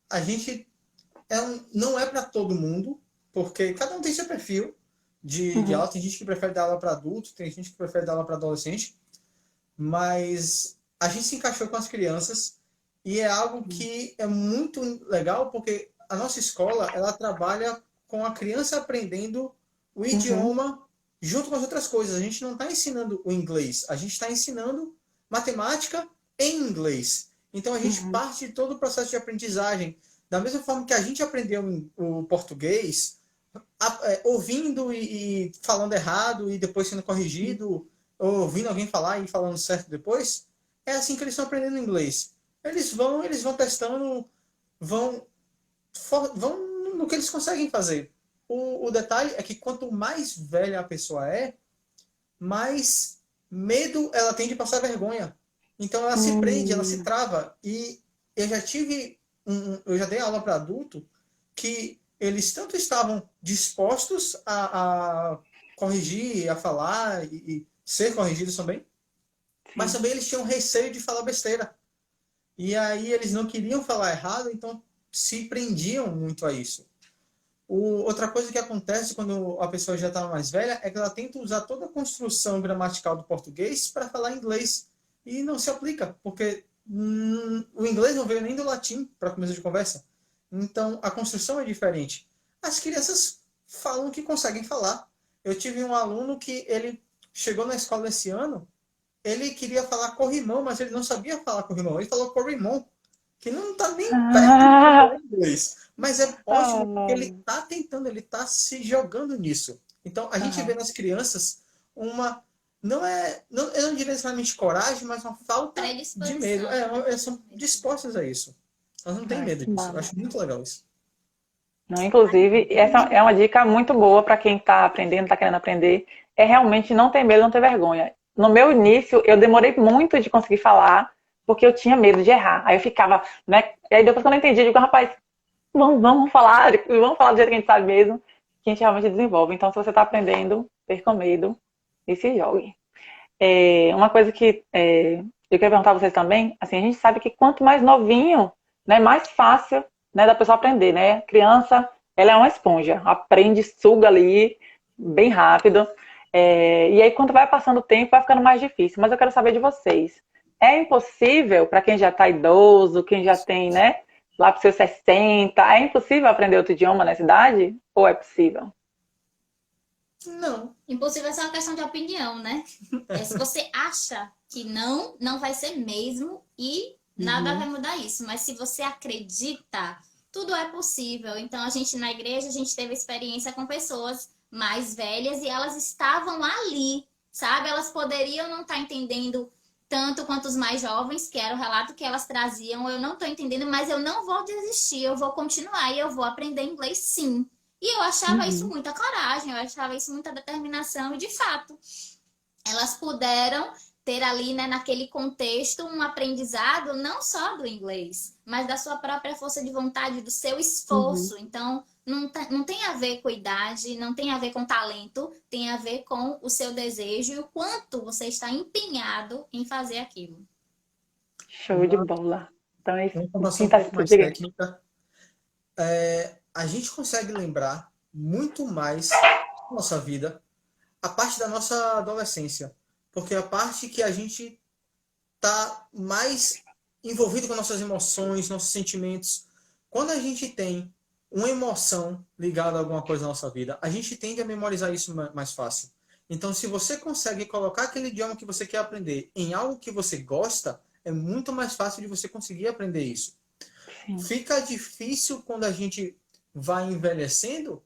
a gente não é para todo mundo, porque cada um tem seu perfil de Uhum, aula, tem gente que prefere dar aula para adulto, tem gente que prefere dar aula para adolescente, mas a gente se encaixou com as crianças e é algo que é muito legal porque a nossa escola ela trabalha com a criança aprendendo o uhum, idioma junto com as outras coisas. A gente não está ensinando o inglês, a gente está ensinando matemática em inglês. Então a gente uhum, parte de todo o processo de aprendizagem. Da mesma forma que a gente aprendeu o português, ouvindo e falando errado e depois sendo corrigido, ou ouvindo alguém falar e falando certo depois, é assim que eles estão aprendendo inglês. Eles vão testando, vão, vão no que eles conseguem fazer. O detalhe é que quanto mais velha a pessoa é, mais Medo, ela tende a passar vergonha. Então ela se prende, ela se trava. E eu já tive, eu já dei aula para adulto que eles tanto estavam dispostos a corrigir, a falar e ser corrigidos também, mas Sim. também eles tinham receio de falar besteira. E aí eles não queriam falar errado, então se prendiam muito a isso. Outra coisa que acontece quando a pessoa já está mais velha é que ela tenta usar toda a construção gramatical do português para falar inglês. E não se aplica, porque o inglês não veio nem do latim para começo de conversa. Então a construção é diferente. As crianças falam que conseguem falar. Eu tive um aluno que ele chegou na escola esse ano, ele queria falar corrimão, mas ele não sabia falar corrimão. Ele falou corrimão, que não está nem perto de Ah, falar inglês. Mas é ótimo, porque ele ah, está tentando, ele está se jogando nisso. Então, a gente vê aham. nas crianças uma... eu não diria necessariamente coragem, mas uma falta de medo. Predisposição, né? Elas são dispostas a isso. Elas não têm Ai, medo que disso. Eu bala. acho muito legal isso. Não, inclusive, essa é uma dica muito boa para quem está aprendendo, está querendo aprender, é realmente não ter medo, não ter vergonha. No meu início, eu demorei muito de conseguir falar, porque eu tinha medo de errar. Aí eu ficava, né? E aí depois quando eu entendi, eu digo, rapaz, vamos falar do jeito que a gente sabe mesmo, que a gente realmente desenvolve. Então, se você está aprendendo, perca o medo e se jogue. Uma coisa que eu queria perguntar a vocês também, assim, a gente sabe que quanto mais novinho, né, mais fácil, né, da pessoa aprender, né? Criança, ela é uma esponja, aprende, suga ali bem rápido. E aí, quando vai passando o tempo, vai ficando mais difícil. Mas eu quero saber de vocês. É impossível para quem já está idoso, quem já tem, né, lá para os seus 60, é impossível aprender outro idioma nessa idade? Ou é possível? Não. Impossível é só uma questão de opinião, né? Se você acha que não, não vai ser mesmo e nada vai Uhum, mudar isso. Mas se você acredita, tudo é possível. Então, a gente na igreja, a gente teve experiência com pessoas mais velhas e elas estavam ali, sabe? Elas poderiam não estar entendendo tanto quanto os mais jovens, que era o relato que elas traziam. Eu não estou entendendo, mas eu não vou desistir, eu vou continuar e eu vou aprender inglês sim. E eu achava isso uhum, muita coragem, eu achava isso muita determinação, e de fato, elas puderam ter ali, né, naquele contexto, um aprendizado não só do inglês, mas da sua própria força de vontade, do seu uhum. esforço. Então, não tem a ver com idade, não tem a ver com talento, tem a ver com o seu desejo e o quanto você está empenhado em fazer aquilo. Show de bola. Então, é isso. Uma informação Quem um tá pouco assistindo, mais diga. técnica. A gente consegue lembrar muito mais da nossa vida a parte da nossa adolescência. Porque a parte que a gente tá mais envolvido com nossas emoções, nossos sentimentos. Quando a gente tem uma emoção ligada a alguma coisa na nossa vida, a gente tende a memorizar isso mais fácil. Então, se você consegue colocar aquele idioma que você quer aprender em algo que você gosta, é muito mais fácil de você conseguir aprender isso. Sim. Fica difícil quando a gente vai envelhecendo.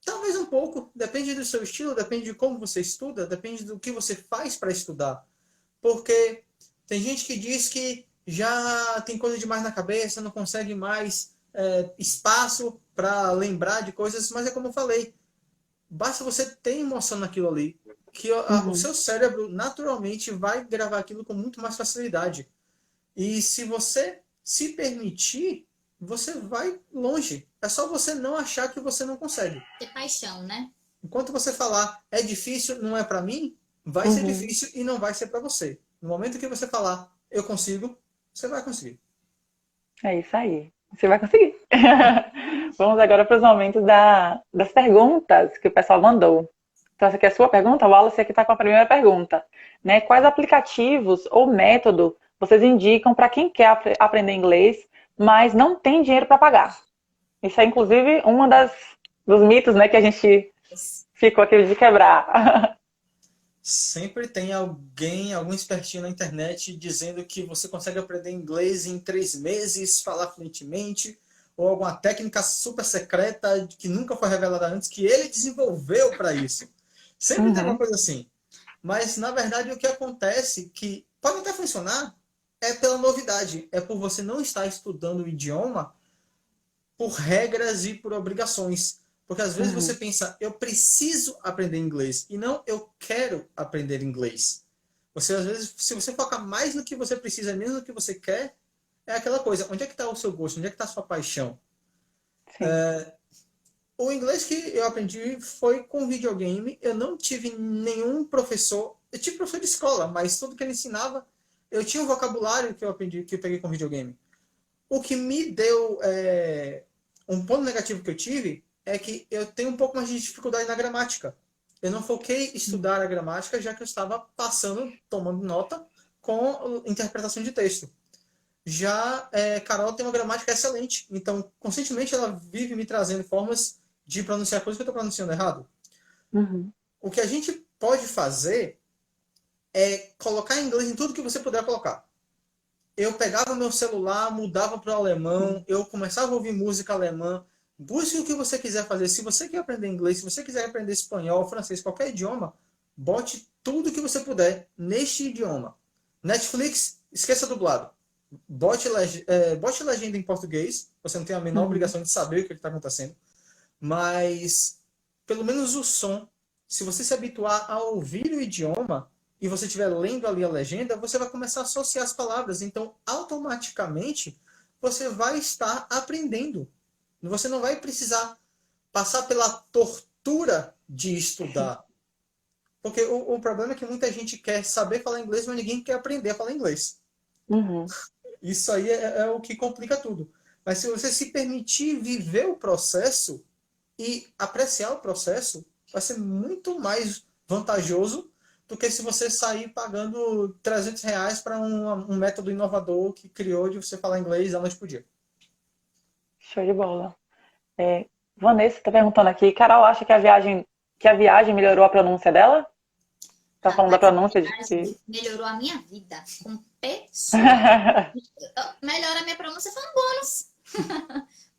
Talvez um pouco, depende do seu estilo, depende de como você estuda, depende do que você faz para estudar. Porque tem gente que diz que já tem coisa demais na cabeça, não consegue mais espaço para lembrar de coisas, mas é como eu falei, basta você ter emoção naquilo ali, que o Uhum. seu cérebro naturalmente vai gravar aquilo com muito mais facilidade. E se você se permitir, você vai longe. É só você não achar que você não consegue. Ter paixão, né? Enquanto você falar é difícil, não é para mim, vai ser Uhum. difícil e não vai ser para você. No momento que você falar eu consigo, você vai conseguir. É isso aí. Você vai conseguir. Vamos agora para os momentos das perguntas que o pessoal mandou. Então, essa aqui é a sua pergunta, o Wallace aqui está com a primeira pergunta. Né? Quais aplicativos ou método vocês indicam para quem quer aprender inglês, mas não tem dinheiro para pagar? Isso é, inclusive, dos mitos, né, que a gente ficou aqui de quebrar. Sempre tem alguém, algum espertinho na internet dizendo que você consegue aprender inglês em 3 meses, falar fluentemente, ou alguma técnica super secreta que nunca foi revelada antes, que ele desenvolveu para isso. Sempre tem uma Uhum, coisa assim. Mas, na verdade, o que acontece, que pode até funcionar, é pela novidade. É por você não estar estudando o idioma por regras e por obrigações. Porque às vezes você uhum, pensa, eu preciso aprender inglês, e não eu quero aprender inglês. Você, às vezes, se você focar mais no que você precisa, menos no que você quer, é aquela coisa. Onde é que está o seu gosto? Onde é que está a sua paixão? Sim. O inglês que eu aprendi foi com videogame. Eu não tive nenhum professor. Eu tive professor de escola, mas tudo que ele ensinava, eu tinha um vocabulário que eu aprendi, que eu peguei com videogame. O que me deu um ponto negativo que eu tive é que eu tenho um pouco mais de dificuldade na gramática. Eu não foquei em estudar a gramática, já que eu estava passando, tomando nota com interpretação de texto. Já Carol tem uma gramática excelente, então constantemente ela vive me trazendo formas de pronunciar coisas que eu estou pronunciando errado. Uhum. O que a gente pode fazer é colocar inglês em tudo que você puder colocar. Eu pegava meu celular, mudava para o alemão, eu começava a ouvir música alemã. Busque o que você quiser fazer. Se você quer aprender inglês, se você quiser aprender espanhol, francês, qualquer idioma, bote tudo que você puder neste idioma. Netflix, esqueça dublado. Bote legenda em português. Você não tem a menor obrigação de saber o que está acontecendo. Mas, pelo menos o som, se você se habituar a ouvir o idioma e você estiver lendo ali a legenda, você vai começar a associar as palavras. Então, automaticamente, você vai estar aprendendo. Você não vai precisar passar pela tortura de estudar. Porque o problema é que muita gente quer saber falar inglês, mas ninguém quer aprender a falar inglês. Uhum. Isso aí é o que complica tudo. Mas se você se permitir viver o processo e apreciar o processo, vai ser muito mais vantajoso do que se você sair pagando R$ 300 para um método inovador que criou de você falar inglês a noite por dia. Show de bola. Vanessa está perguntando aqui, Carol acha que a viagem melhorou a pronúncia dela? Tá falando da pronúncia de que... Melhorou a minha vida com pessoa. Melhora a minha pronúncia foi um bônus.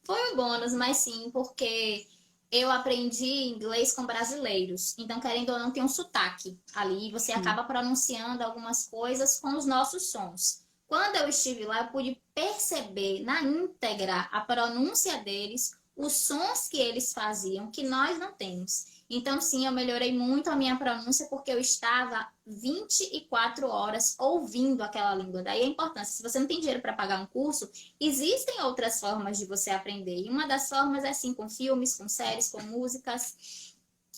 Foi um bônus, mas sim, porque eu aprendi inglês com brasileiros. Então, querendo ou não, tem um sotaque ali. E você acaba pronunciando algumas coisas com os nossos sons. Quando eu estive lá, eu pude perceber na íntegra a pronúncia deles, os sons que eles faziam, que nós não temos. Então, sim, eu melhorei muito a minha pronúncia porque eu estava 24 horas ouvindo aquela língua. Daí a importância. Se você não tem dinheiro para pagar um curso, existem outras formas de você aprender. E uma das formas é assim, com filmes, com séries, com músicas.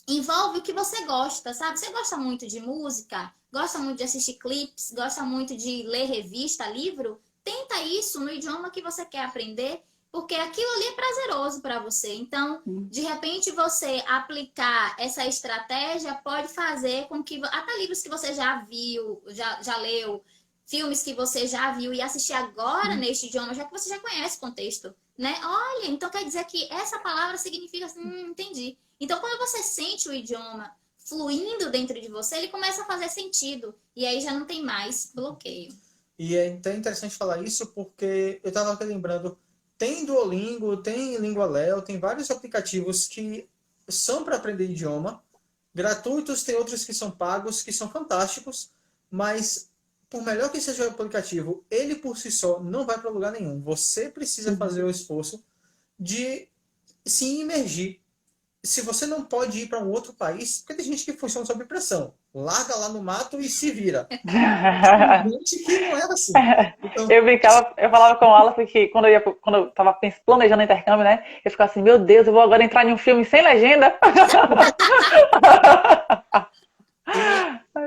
Envolve o que você gosta, sabe? Você gosta muito de música, gosta muito de assistir clipes, gosta muito de ler revista, livro? Tenta isso no idioma que você quer aprender, porque aquilo ali é prazeroso para você. Então, de repente, você aplicar essa estratégia pode fazer com que... Até livros que você já viu, já leu, filmes que você já viu e assistir agora neste idioma, já que você já conhece o contexto, né? Olha, então quer dizer que essa palavra significa assim, entendi. Então, quando você sente o idioma fluindo dentro de você, ele começa a fazer sentido. E aí já não tem mais bloqueio. E é até interessante falar isso porque eu estava aqui lembrando, tem Duolingo, tem Lingualéu, tem vários aplicativos que são para aprender idioma, gratuitos, tem outros que são pagos, que são fantásticos, mas por melhor que seja o aplicativo, ele por si só não vai para lugar nenhum. Você precisa fazer o esforço de se imergir. Se você não pode ir para um outro país, porque tem gente que funciona sob pressão. Larga lá no mato e se vira. Tem gente que não é assim. Então, Eu falava com o Wallace que quando eu tava planejando intercâmbio, né? Eu ficava assim, meu Deus, eu vou agora entrar em um filme sem legenda.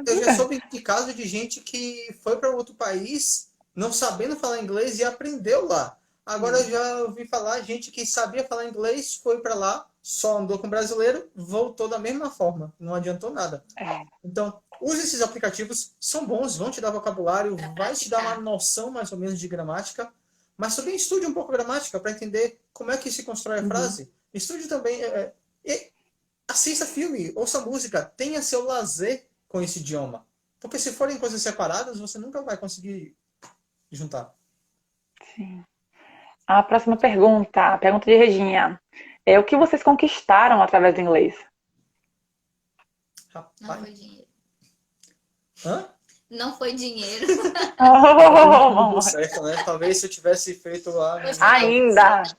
eu já soube de caso de gente que foi para outro país não sabendo falar inglês e aprendeu lá. Agora eu já ouvi falar gente que sabia falar inglês, foi para lá, só andou com brasileiro, voltou da mesma forma. Não adiantou nada. Então, use esses aplicativos, são bons, vão te dar vocabulário, vai te dar uma noção mais ou menos de gramática, mas também estude um pouco a gramática para entender como é que se constrói a frase. Estude também, assista filme, ouça música, tenha seu lazer com esse idioma. Porque se forem coisas separadas, você nunca vai conseguir juntar. Sim. A próxima pergunta, a pergunta de Reginha. O que vocês conquistaram através do inglês? Não foi dinheiro. Hã? Não foi dinheiro. Tudo certo, né? Talvez se eu tivesse feito lá...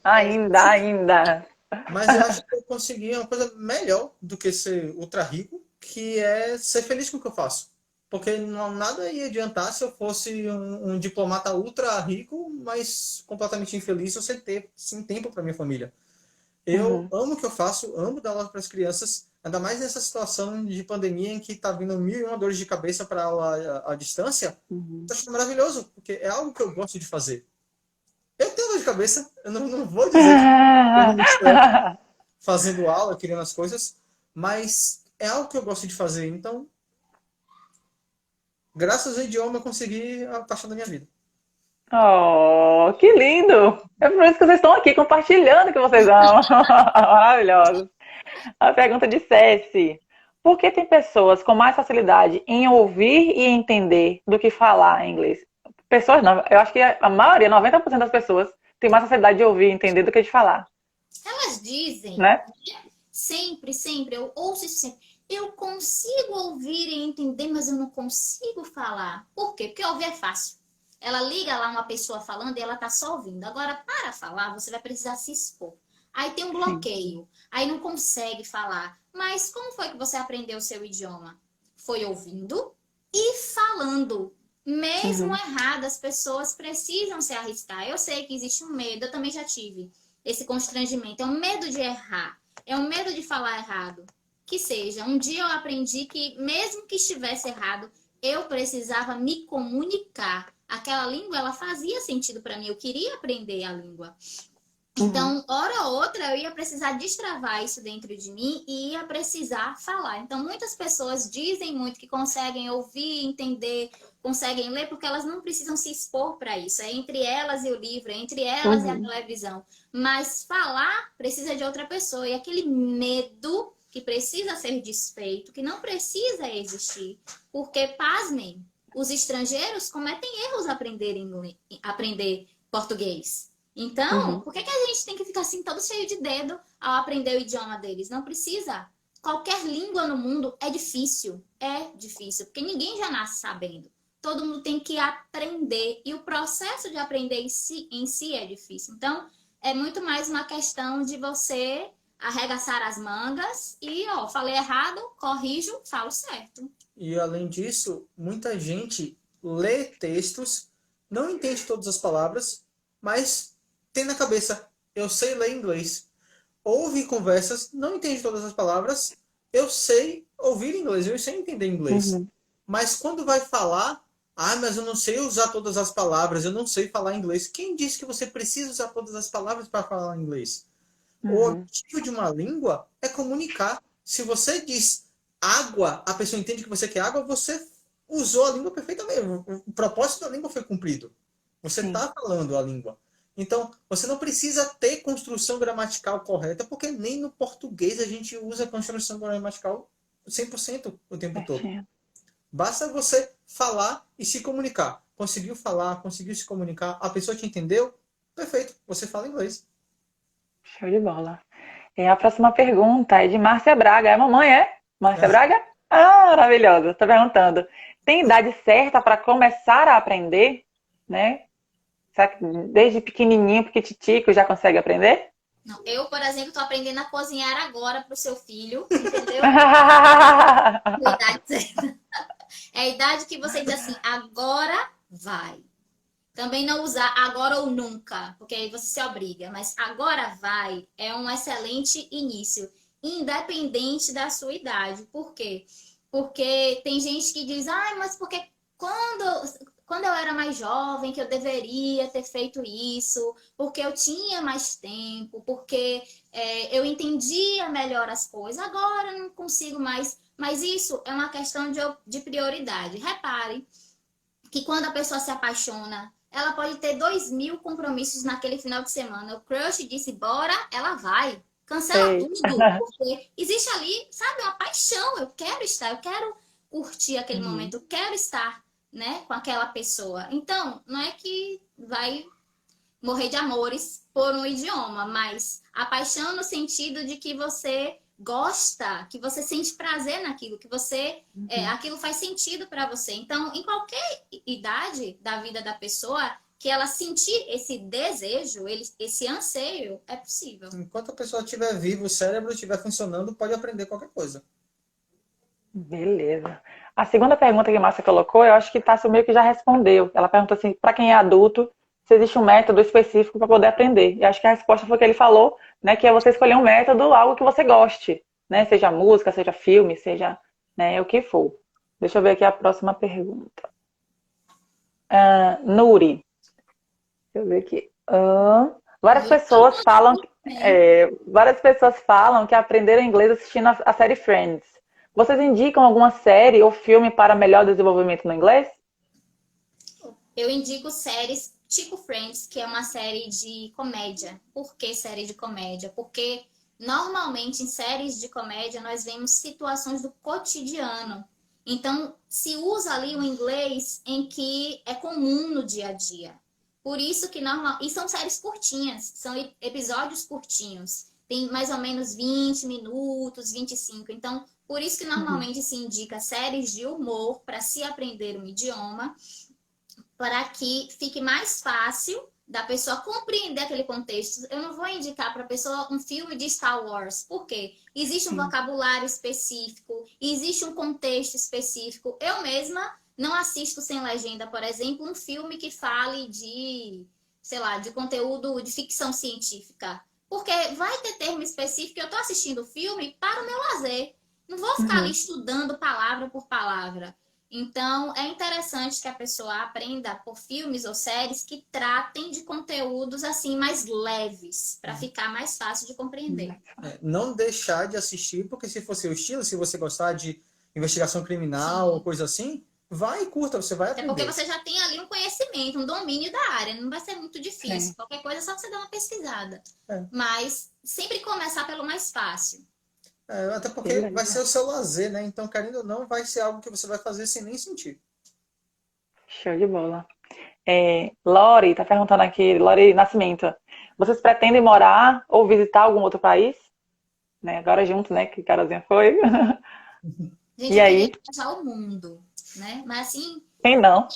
Ainda. Mas eu acho que eu consegui uma coisa melhor do que ser ultra rico, que é ser feliz com o que eu faço. Porque nada ia adiantar se eu fosse um diplomata ultra rico, mas completamente infeliz ou sem tempo para minha família. Eu Uhum. amo o que eu faço, amo dar aula para as crianças, ainda mais nessa situação de pandemia em que está vindo mil e uma dores de cabeça para aula à distância. Uhum. Eu acho maravilhoso, porque é algo que eu gosto de fazer. Eu tenho dor de cabeça, eu não vou dizer que eu não me estresso fazendo aula, criando as coisas, mas é algo que eu gosto de fazer. Então, graças ao idioma, eu consegui a paixão da minha vida. Oh, que lindo! É por isso que vocês estão aqui compartilhando o que vocês amam. Maravilhosos. A pergunta de Ceci. Por que tem pessoas com mais facilidade em ouvir e entender do que falar em inglês? Pessoas não, eu acho que a maioria, 90% das pessoas, tem mais facilidade de ouvir e entender do que de falar, Elas dizem, né? sempre, sempre, eu ouço isso sempre. Eu consigo ouvir e entender, mas eu não consigo falar. Por quê? Porque ouvir é fácil. Ela liga lá uma pessoa falando e ela tá só ouvindo. Agora, para falar, você vai precisar se expor. Aí tem um Sim. bloqueio. Aí não consegue falar. Mas como foi que você aprendeu o seu idioma? Foi ouvindo e falando. Mesmo Uhum. errado, as pessoas precisam se arriscar. Eu sei que existe um medo, eu também já tive esse constrangimento. É um medo de errar. É um medo de falar errado. Que seja. Um dia eu aprendi que, mesmo que estivesse errado, eu precisava me comunicar. Aquela língua, ela fazia sentido para mim. Eu queria aprender a língua. Uhum. Então, hora ou outra, eu ia precisar destravar isso dentro de mim e ia precisar falar. Então, muitas pessoas dizem muito que conseguem ouvir, entender, conseguem ler, porque elas não precisam se expor para isso. É entre elas e o livro, é entre elas e a Uhum. televisão. Mas falar precisa de outra pessoa. E aquele medo que precisa ser desfeito, que não precisa existir. Porque, pasmem, os estrangeiros cometem erros a aprender português. Então, Uhum. por que a gente tem que ficar assim todo cheio de dedo ao aprender o idioma deles? Não precisa. Qualquer língua no mundo é difícil, porque ninguém já nasce sabendo. Todo mundo tem que aprender e o processo de aprender em si é difícil. Então, é muito mais uma questão de você arregaçar as mangas e, ó, falei errado, corrijo, falo certo. E além disso, muita gente lê textos, não entende todas as palavras, mas tem na cabeça, eu sei ler inglês. Ouve conversas, não entende todas as palavras, eu sei ouvir inglês, eu sei entender inglês. Uhum. Mas quando vai falar, mas eu não sei usar todas as palavras, eu não sei falar inglês. Quem disse que você precisa usar todas as palavras para falar inglês? O Uhum. objetivo de uma língua é comunicar. Se você diz água, a pessoa entende que você quer água, você usou a língua perfeitamente. O propósito da língua foi cumprido. Você Sim. está falando a língua. Então, você não precisa ter construção gramatical correta, porque nem no português a gente usa construção gramatical 100% o tempo todo. Certinho. Basta você falar e se comunicar. Conseguiu falar, conseguiu se comunicar, a pessoa te entendeu? Perfeito, você fala inglês. Show de bola. E a próxima pergunta é de Márcia Braga. É a mamãe, é? Márcia É. Braga? Ah, maravilhosa. Estou perguntando. Tem idade certa para começar a aprender? Né? Será que desde pequenininho, pequititico, já consegue aprender? Não, eu, por exemplo, estou aprendendo a cozinhar agora para o seu filho, entendeu? Com idade certa. É a idade que você diz assim, agora vai. Também não usar agora ou nunca, porque aí você se obriga. Mas agora vai é um excelente início, independente da sua idade. Por quê? Porque tem gente que diz, mas porque quando eu era mais jovem, que eu deveria ter feito isso, porque eu tinha mais tempo, porque eu entendia melhor as coisas, agora eu não consigo mais. Mas isso é uma questão de prioridade. Repare que quando a pessoa se apaixona, ela pode ter 2.000 compromissos naquele final de semana. O crush disse, bora, ela vai. Cancela Sei. tudo, porque existe ali, sabe, uma paixão. Eu quero estar, eu quero curtir aquele Uhum. momento, eu quero estar, né, com aquela pessoa. Então, não é que vai morrer de amores por um idioma, mas a paixão no sentido de que você gosta, que você sente prazer naquilo, que você Uhum. aquilo faz sentido para você. Então, em qualquer idade da vida da pessoa, que ela sentir esse desejo, esse anseio, é possível. Enquanto a pessoa estiver viva, o cérebro estiver funcionando, pode aprender qualquer coisa. Beleza. A segunda pergunta que a Márcia colocou, eu acho que Tássio meio que já respondeu. Ela perguntou assim, para quem é adulto, se existe um método específico para poder aprender. E acho que a resposta foi que ele falou, né, que é você escolher um método, algo que você goste, né, seja música, seja filme, seja, né, o que for. Deixa eu ver aqui a próxima pergunta. Nuri, deixa eu ver aqui. Várias pessoas falam, que aprenderam inglês assistindo a série Friends. Vocês indicam alguma série ou filme para melhor desenvolvimento no inglês? Eu indico séries tipo Friends, que é uma série de comédia. Por que série de comédia? Porque normalmente em séries de comédia nós vemos situações do cotidiano. Então, se usa ali o inglês em que é comum no dia a dia. Por isso que normal. E são séries curtinhas, são episódios curtinhos. Tem mais ou menos 20 minutos, 25. Então, por isso que normalmente se indica séries de humor para se aprender um idioma, para que fique mais fácil da pessoa compreender aquele contexto. Eu não vou indicar para a pessoa um filme de Star Wars, porque existe um vocabulário específico, existe um contexto específico. Eu mesma não assisto sem legenda, por exemplo, um filme que fale de, sei lá, de conteúdo de ficção científica. Porque vai ter termo específico, eu estou assistindo o filme para o meu lazer. Não vou ficar ali estudando palavra por palavra. Então, é interessante que a pessoa aprenda por filmes ou séries que tratem de conteúdos assim mais leves, para ficar mais fácil de compreender. Não deixar de assistir, porque se for seu estilo, se você gostar de investigação criminal ou coisa assim, vai e curta, você vai É aprender. porque você já tem ali um conhecimento, um domínio da área, não vai ser muito difícil. Qualquer coisa é só você dar uma pesquisada. Mas sempre começar pelo mais fácil. Até porque vai ser o seu lazer, né? Então, querendo ou não, vai ser algo que você vai fazer sem nem sentir. Show de bola. Lori tá perguntando aqui, Lori Nascimento. Vocês pretendem morar ou visitar algum outro país? Né? Agora junto, né? Que Carolzinha foi. Gente, E aí? eu queria viajar o mundo, né? Mas assim, Quem não?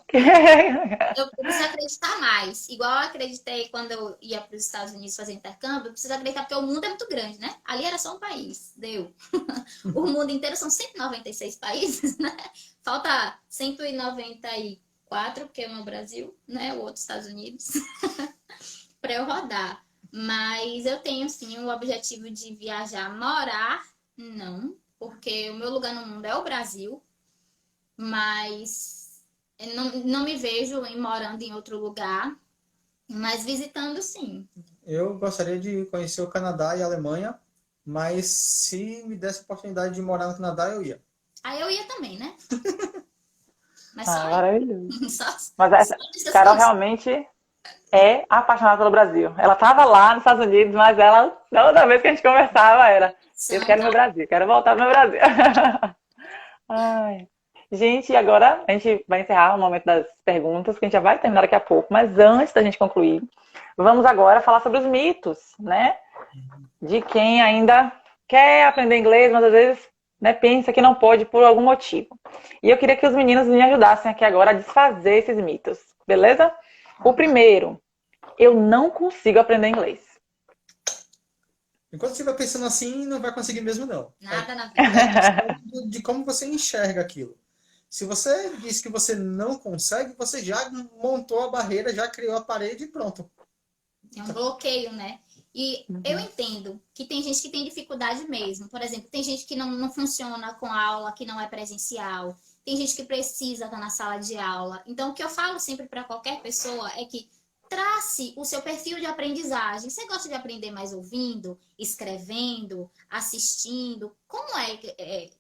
eu preciso acreditar mais. Igual eu acreditei quando eu ia para os Estados Unidos fazer intercâmbio, eu preciso acreditar porque o mundo é muito grande, né? Ali era só um país, deu. O mundo inteiro são 196 países, né? Falta 194, porque um é o Brasil, né? O outro Estados Unidos, para eu rodar. Mas eu tenho, sim, o objetivo de viajar, morar, não, porque o meu lugar no mundo é o Brasil, mas eu não me vejo morando em outro lugar, mas visitando, sim. Eu gostaria de conhecer o Canadá e a Alemanha, mas se me desse a oportunidade de morar no Canadá, eu ia. Aí eu ia também, né? Mas maravilhoso. só Mas essa Carol realmente é apaixonada pelo Brasil. Ela estava lá nos Estados Unidos, mas ela, toda vez que a gente conversava, era: eu quero meu Brasil, quero voltar pro meu Brasil. Ai. Gente, agora a gente vai encerrar o momento das perguntas, que a gente já vai terminar daqui a pouco. Mas antes da gente concluir, vamos agora falar sobre os mitos, né? De quem ainda quer aprender inglês, mas às vezes, né, pensa que não pode por algum motivo. E eu queria que os meninos me ajudassem aqui agora a desfazer esses mitos, beleza? O primeiro, eu não consigo aprender inglês. Enquanto você estiver pensando assim, não vai conseguir mesmo, não. Nada na vida. De como você enxerga aquilo. Se você diz que você não consegue, você já montou a barreira, já criou a parede e pronto. É um bloqueio, né? E eu entendo que tem gente que tem dificuldade mesmo. Por exemplo, tem gente que não funciona com aula, que não é presencial. Tem gente que precisa estar na sala de aula. Então, o que eu falo sempre para qualquer pessoa é que trace o seu perfil de aprendizagem. Você gosta de aprender mais ouvindo, escrevendo, assistindo? Como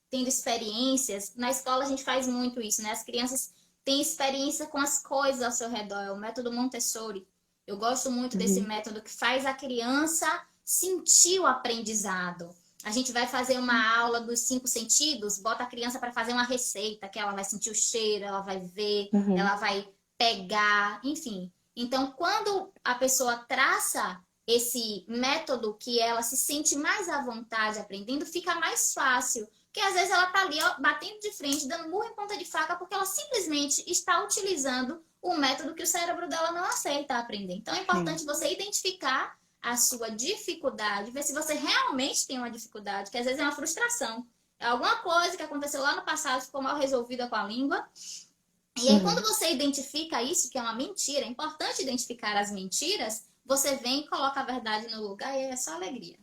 tendo experiências? Na escola a gente faz muito isso, né? As crianças têm experiência com as coisas ao seu redor. É o método Montessori. Eu gosto muito desse método que faz a criança sentir o aprendizado. A gente vai fazer uma aula dos 5 sentidos, bota a criança para fazer uma receita, que ela vai sentir o cheiro, ela vai ver, ela vai pegar, enfim. Então, quando a pessoa traça esse método que ela se sente mais à vontade aprendendo, fica mais fácil. Porque às vezes ela está ali ó, batendo de frente, dando murro em ponta de faca, porque ela simplesmente está utilizando um método que o cérebro dela não aceita aprender. Então, é importante você identificar a sua dificuldade, ver se você realmente tem uma dificuldade, que às vezes é uma frustração. É alguma coisa que aconteceu lá no passado, ficou mal resolvida com a língua. E aí, quando Uhum. você identifica isso, que é uma mentira, é importante identificar as mentiras, você vem e coloca a verdade no lugar e é só alegria.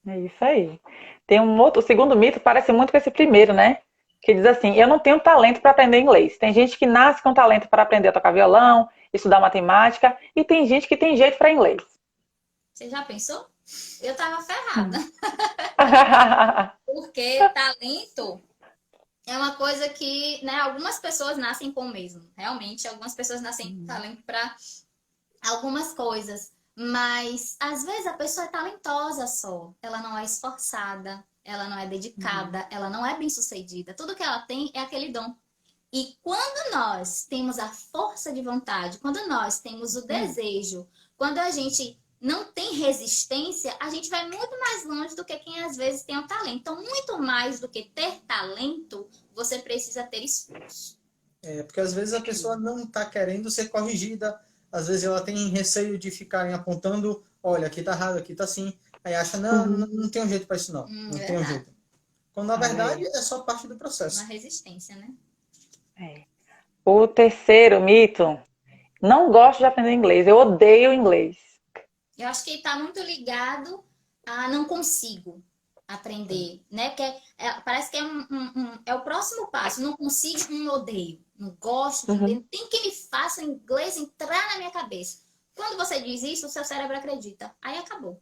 É isso aí. Tem um outro, o segundo mito parece muito com esse primeiro, né? Que diz assim: eu não tenho talento para aprender inglês. Tem gente que nasce com talento para aprender a tocar violão, estudar matemática, e tem gente que tem jeito para inglês. Você já pensou? Eu tava ferrada, Hum. porque talento é uma coisa que, né, algumas pessoas nascem com mesmo. Realmente, algumas pessoas nascem com talento para algumas coisas, mas às vezes a pessoa é talentosa só, ela não é esforçada, ela não é dedicada, ela não é bem-sucedida. Tudo que ela tem é aquele dom. E quando nós temos a força de vontade, quando nós temos o desejo, quando a gente não tem resistência, a gente vai muito mais longe do que quem às vezes tem o talento. Então, muito mais do que ter talento, você precisa ter esforço. É, porque às vezes a pessoa não está querendo ser corrigida, às vezes ela tem receio de ficarem apontando, olha, aqui tá errado, aqui tá assim. Aí acha, não, não, Uhum. não tem um jeito para isso não, não tem um Verdade. jeito. Quando na verdade Ai, é só parte do Uma processo. resistência, né? é. O terceiro mito: não gosto de aprender inglês, eu odeio inglês. Eu acho que está muito ligado a não consigo aprender, né? Porque parece que é o próximo passo. Não consigo, não odeio. Não gosto de inglês. Uhum. Não tem que me faça o inglês entrar na minha cabeça. Quando você diz isso, o seu cérebro acredita. Aí acabou.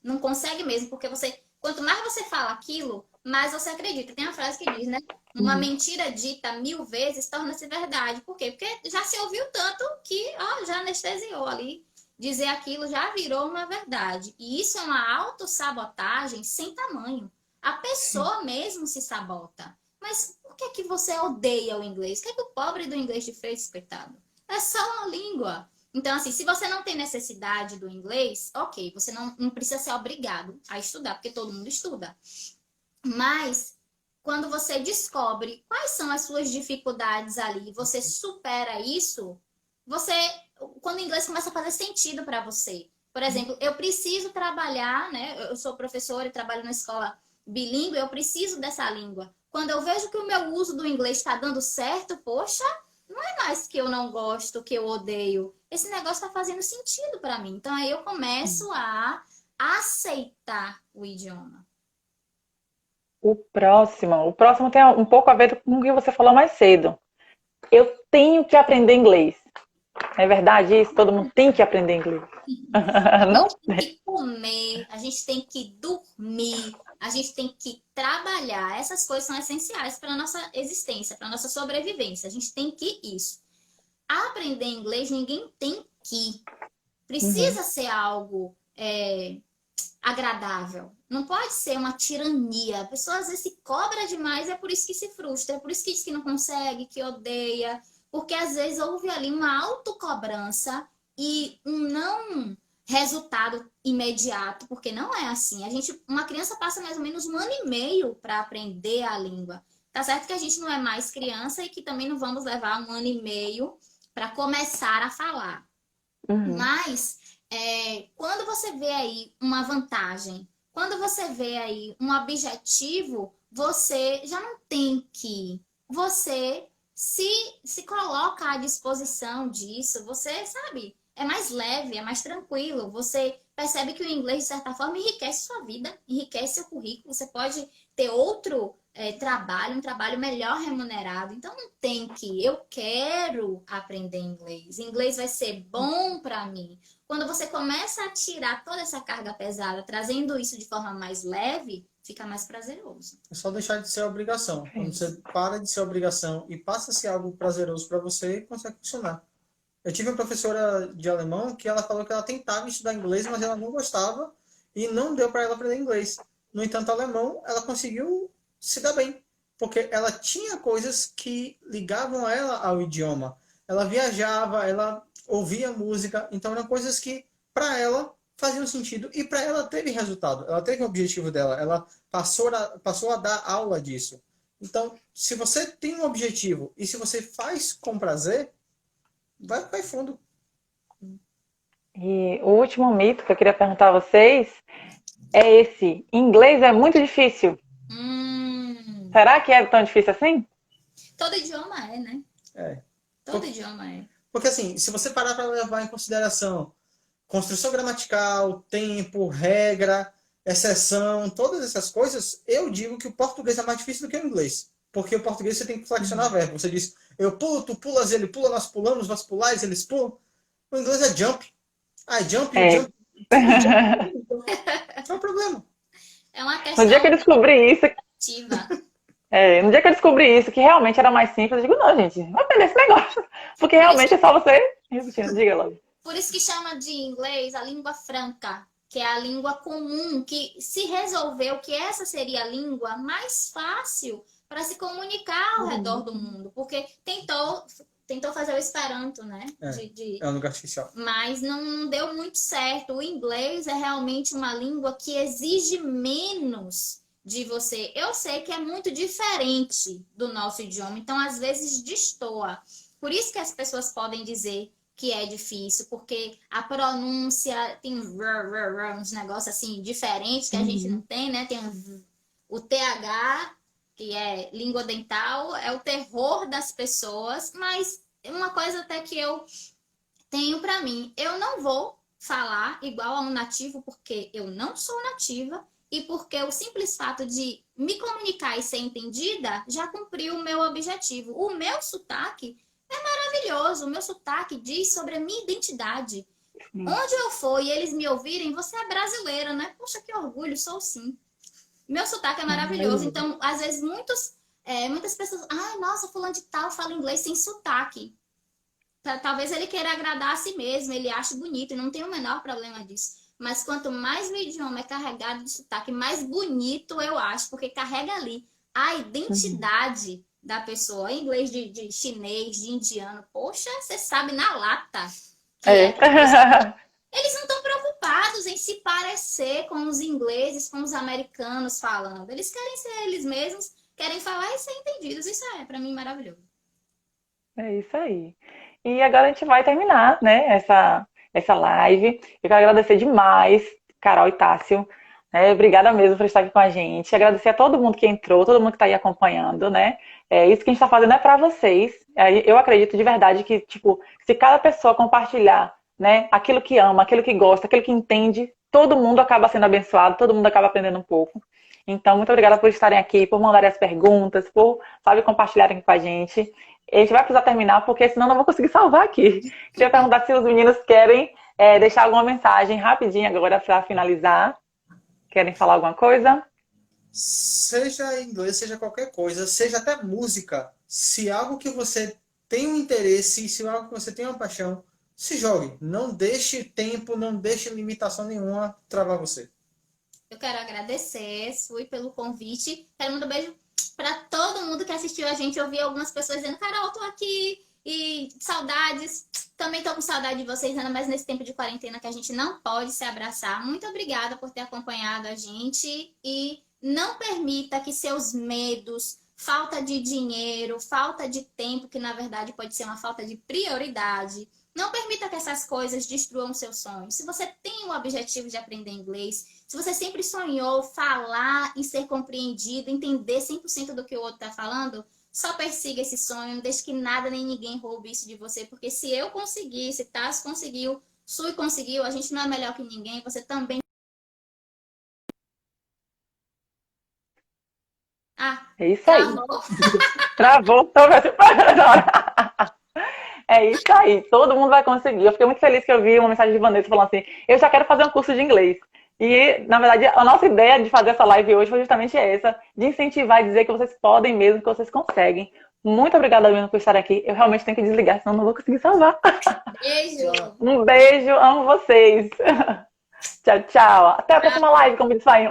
Não consegue mesmo, porque você, quanto mais você fala aquilo, mais você acredita. Tem uma frase que diz, né? Uma Uhum. mentira dita 1000 vezes torna-se verdade. Por quê? Porque já se ouviu tanto que, ó, já anestesiou ali. Dizer aquilo já virou uma verdade. E isso é uma autossabotagem sem tamanho. A Sim. pessoa mesmo se sabota. Mas por que que você odeia o inglês? O que é que o pobre do inglês te fez, coitado? É só uma língua. Então, assim, se você não tem necessidade do inglês, ok, você não precisa ser obrigado a estudar, porque todo mundo estuda. Mas quando você descobre quais são as suas dificuldades ali, você supera isso, você, quando o inglês começa a fazer sentido para você. Por exemplo, eu preciso trabalhar, né? Eu sou professora e trabalho na escola bilíngue, eu preciso dessa língua. Quando eu vejo que o meu uso do inglês está dando certo, poxa, não é mais que eu não gosto, que eu odeio. Esse negócio está fazendo sentido para mim. Então aí eu começo a aceitar o idioma. O próximo tem um pouco a ver com o que você falou mais cedo. Eu tenho que aprender inglês. É verdade isso? Todo mundo tem que aprender inglês. A Não? gente tem que comer, a gente tem que dormir, a gente tem que trabalhar. Essas coisas são essenciais para a nossa existência, para a nossa sobrevivência. A gente tem que isso. Aprender inglês, ninguém tem que. Uhum. Precisa ser algo agradável. Não pode ser uma tirania. A pessoa às vezes se cobra demais, é por isso que se frustra, é por isso que diz que não consegue, que odeia, porque às vezes houve ali uma autocobrança e um não resultado imediato, porque não é assim. Uma criança passa mais ou menos 1 ano e meio para aprender a língua. Tá certo que a gente não é mais criança e que também não vamos levar 1 ano e meio para começar a falar. Uhum. Mas quando você vê aí uma vantagem, quando você vê aí um objetivo, você já não tem que. Você se coloca à disposição disso, você sabe, é mais leve, é mais tranquilo. Você percebe que o inglês, de certa forma, enriquece sua vida, enriquece seu currículo. Você pode ter outro trabalho, um trabalho melhor remunerado. Então não tem que, eu quero aprender inglês. Inglês vai ser bom para mim. Quando você começa a tirar toda essa carga pesada, trazendo isso de forma mais leve, fica mais prazeroso. É só deixar de ser obrigação. É Quando você isso. para de ser obrigação e passa a ser algo prazeroso para você, consegue funcionar. Eu tive uma professora de alemão que ela falou que ela tentava estudar inglês, mas ela não gostava e não deu para ela aprender inglês. No entanto, alemão, ela conseguiu se dar bem, porque ela tinha coisas que ligavam ela ao idioma. Ela viajava, ela ouvia música, então eram coisas que para ela faziam sentido e para ela teve resultado. Ela teve o objetivo dela, ela passou a dar aula disso. Então, se você tem um objetivo e se você faz com prazer, vai fundo. E o último mito que eu queria perguntar a vocês é esse: inglês é muito difícil. Será que é tão difícil assim? Todo idioma é, né? É. Todo idioma é. Porque assim, se você parar para levar em consideração construção gramatical, tempo, regra, exceção, todas essas coisas, eu digo que o português é mais difícil do que o inglês. Porque o português você tem que flexionar verbo. Você diz, eu pulo, tu pulas, ele pula, nós pulamos, nós pulais, eles pulam. O inglês é jump. Ah, é jump, É. jump. Não é um problema. É uma No dia que eu questão descobri isso, ativa. no dia que eu descobri isso, que realmente era mais simples, eu digo, não, gente, não vai aprender esse negócio. Porque realmente é só você repetindo. Diga logo. Por isso que chama de inglês a língua franca, que é a língua comum, que se resolveu que essa seria a língua mais fácil para se comunicar ao redor do mundo, porque tentou fazer o Esperanto, né? É um lugar artificial. Mas não deu muito certo. O inglês é realmente uma língua que exige menos de você. Eu sei que é muito diferente do nosso idioma, então às vezes destoa. Por isso que as pessoas podem dizer que é difícil, porque a pronúncia tem uns negócios assim diferentes que a gente não tem, né? Tem o TH, que é língua dental, é o terror das pessoas, mas uma coisa até que eu tenho para mim, eu não vou falar igual a um nativo porque eu não sou nativa e porque o simples fato de me comunicar e ser entendida já cumpriu o meu objetivo. O meu sotaque é maravilhoso, o meu sotaque diz sobre a minha identidade. Onde eu for e eles me ouvirem, você é brasileira, né? Poxa, que orgulho, sou sim. Meu sotaque é maravilhoso, então às vezes muitas pessoas, nossa, fulano de tal fala inglês sem sotaque. Talvez ele queira agradar a si mesmo, ele ache bonito, e não tem o menor problema disso. Mas quanto mais o idioma é carregado de sotaque, mais bonito eu acho, porque carrega ali a identidade da pessoa. Em inglês de chinês, de indiano, poxa, você sabe na lata. Eles não estão preocupados em se parecer com os ingleses, com os americanos falando. Eles querem ser eles mesmos, querem falar e ser entendidos. Isso é, para mim, maravilhoso. É isso aí. E agora a gente vai terminar, né, essa live. Eu quero agradecer demais, Carol e Tássio. Obrigada mesmo por estar aqui com a gente. Agradecer a todo mundo que entrou, todo mundo que está aí acompanhando, né? Isso que a gente está fazendo é para vocês. Eu acredito de verdade que, tipo, se cada pessoa compartilhar, né, aquilo que ama, aquilo que gosta, aquilo que entende, todo mundo acaba sendo abençoado, todo mundo acaba aprendendo um pouco. Então, muito obrigada por estarem aqui, por mandarem as perguntas, por, sabe, compartilharem com a gente. A gente vai precisar terminar, porque senão não vou conseguir salvar aqui. Queria perguntar se os meninos querem deixar alguma mensagem rapidinho agora para finalizar. Querem falar alguma coisa? Seja inglês, seja qualquer coisa, seja até música. Se algo que você tem um interesse, se algo que você tem uma paixão, se jogue. Não deixe tempo, não deixe limitação nenhuma travar você. Eu quero agradecer, Sui, pelo convite. Quero mandar um beijo para todo mundo que assistiu a gente. Eu vi algumas pessoas dizendo, Carol, tô aqui e saudades. Também tô com saudade de vocês, ainda mais nesse tempo de quarentena que a gente não pode se abraçar. Muito obrigada por ter acompanhado a gente e não permita que seus medos, falta de dinheiro, falta de tempo, que na verdade pode ser uma falta de prioridade, não permita que essas coisas destruam seus sonhos. Se você tem o objetivo de aprender inglês, se você sempre sonhou falar e ser compreendido, entender 100% do que o outro está falando, só persiga esse sonho, não deixe que nada nem ninguém roube isso de você, porque se eu conseguir, se Tassi conseguiu, Sui conseguiu, a gente não é melhor que ninguém, você também. É isso aí. Travou. É isso aí, todo mundo vai conseguir. Eu fiquei muito feliz que eu vi uma mensagem de Vanessa falando assim, eu já quero fazer um curso de inglês. E, na verdade, a nossa ideia de fazer essa live hoje foi justamente essa, de incentivar e dizer que vocês podem mesmo, que vocês conseguem. Muito obrigada mesmo por estar aqui. Eu realmente tenho que desligar, senão não vou conseguir salvar. Beijo! Um beijo, amo vocês. Tchau, tchau. Até a próxima live, como eles saem.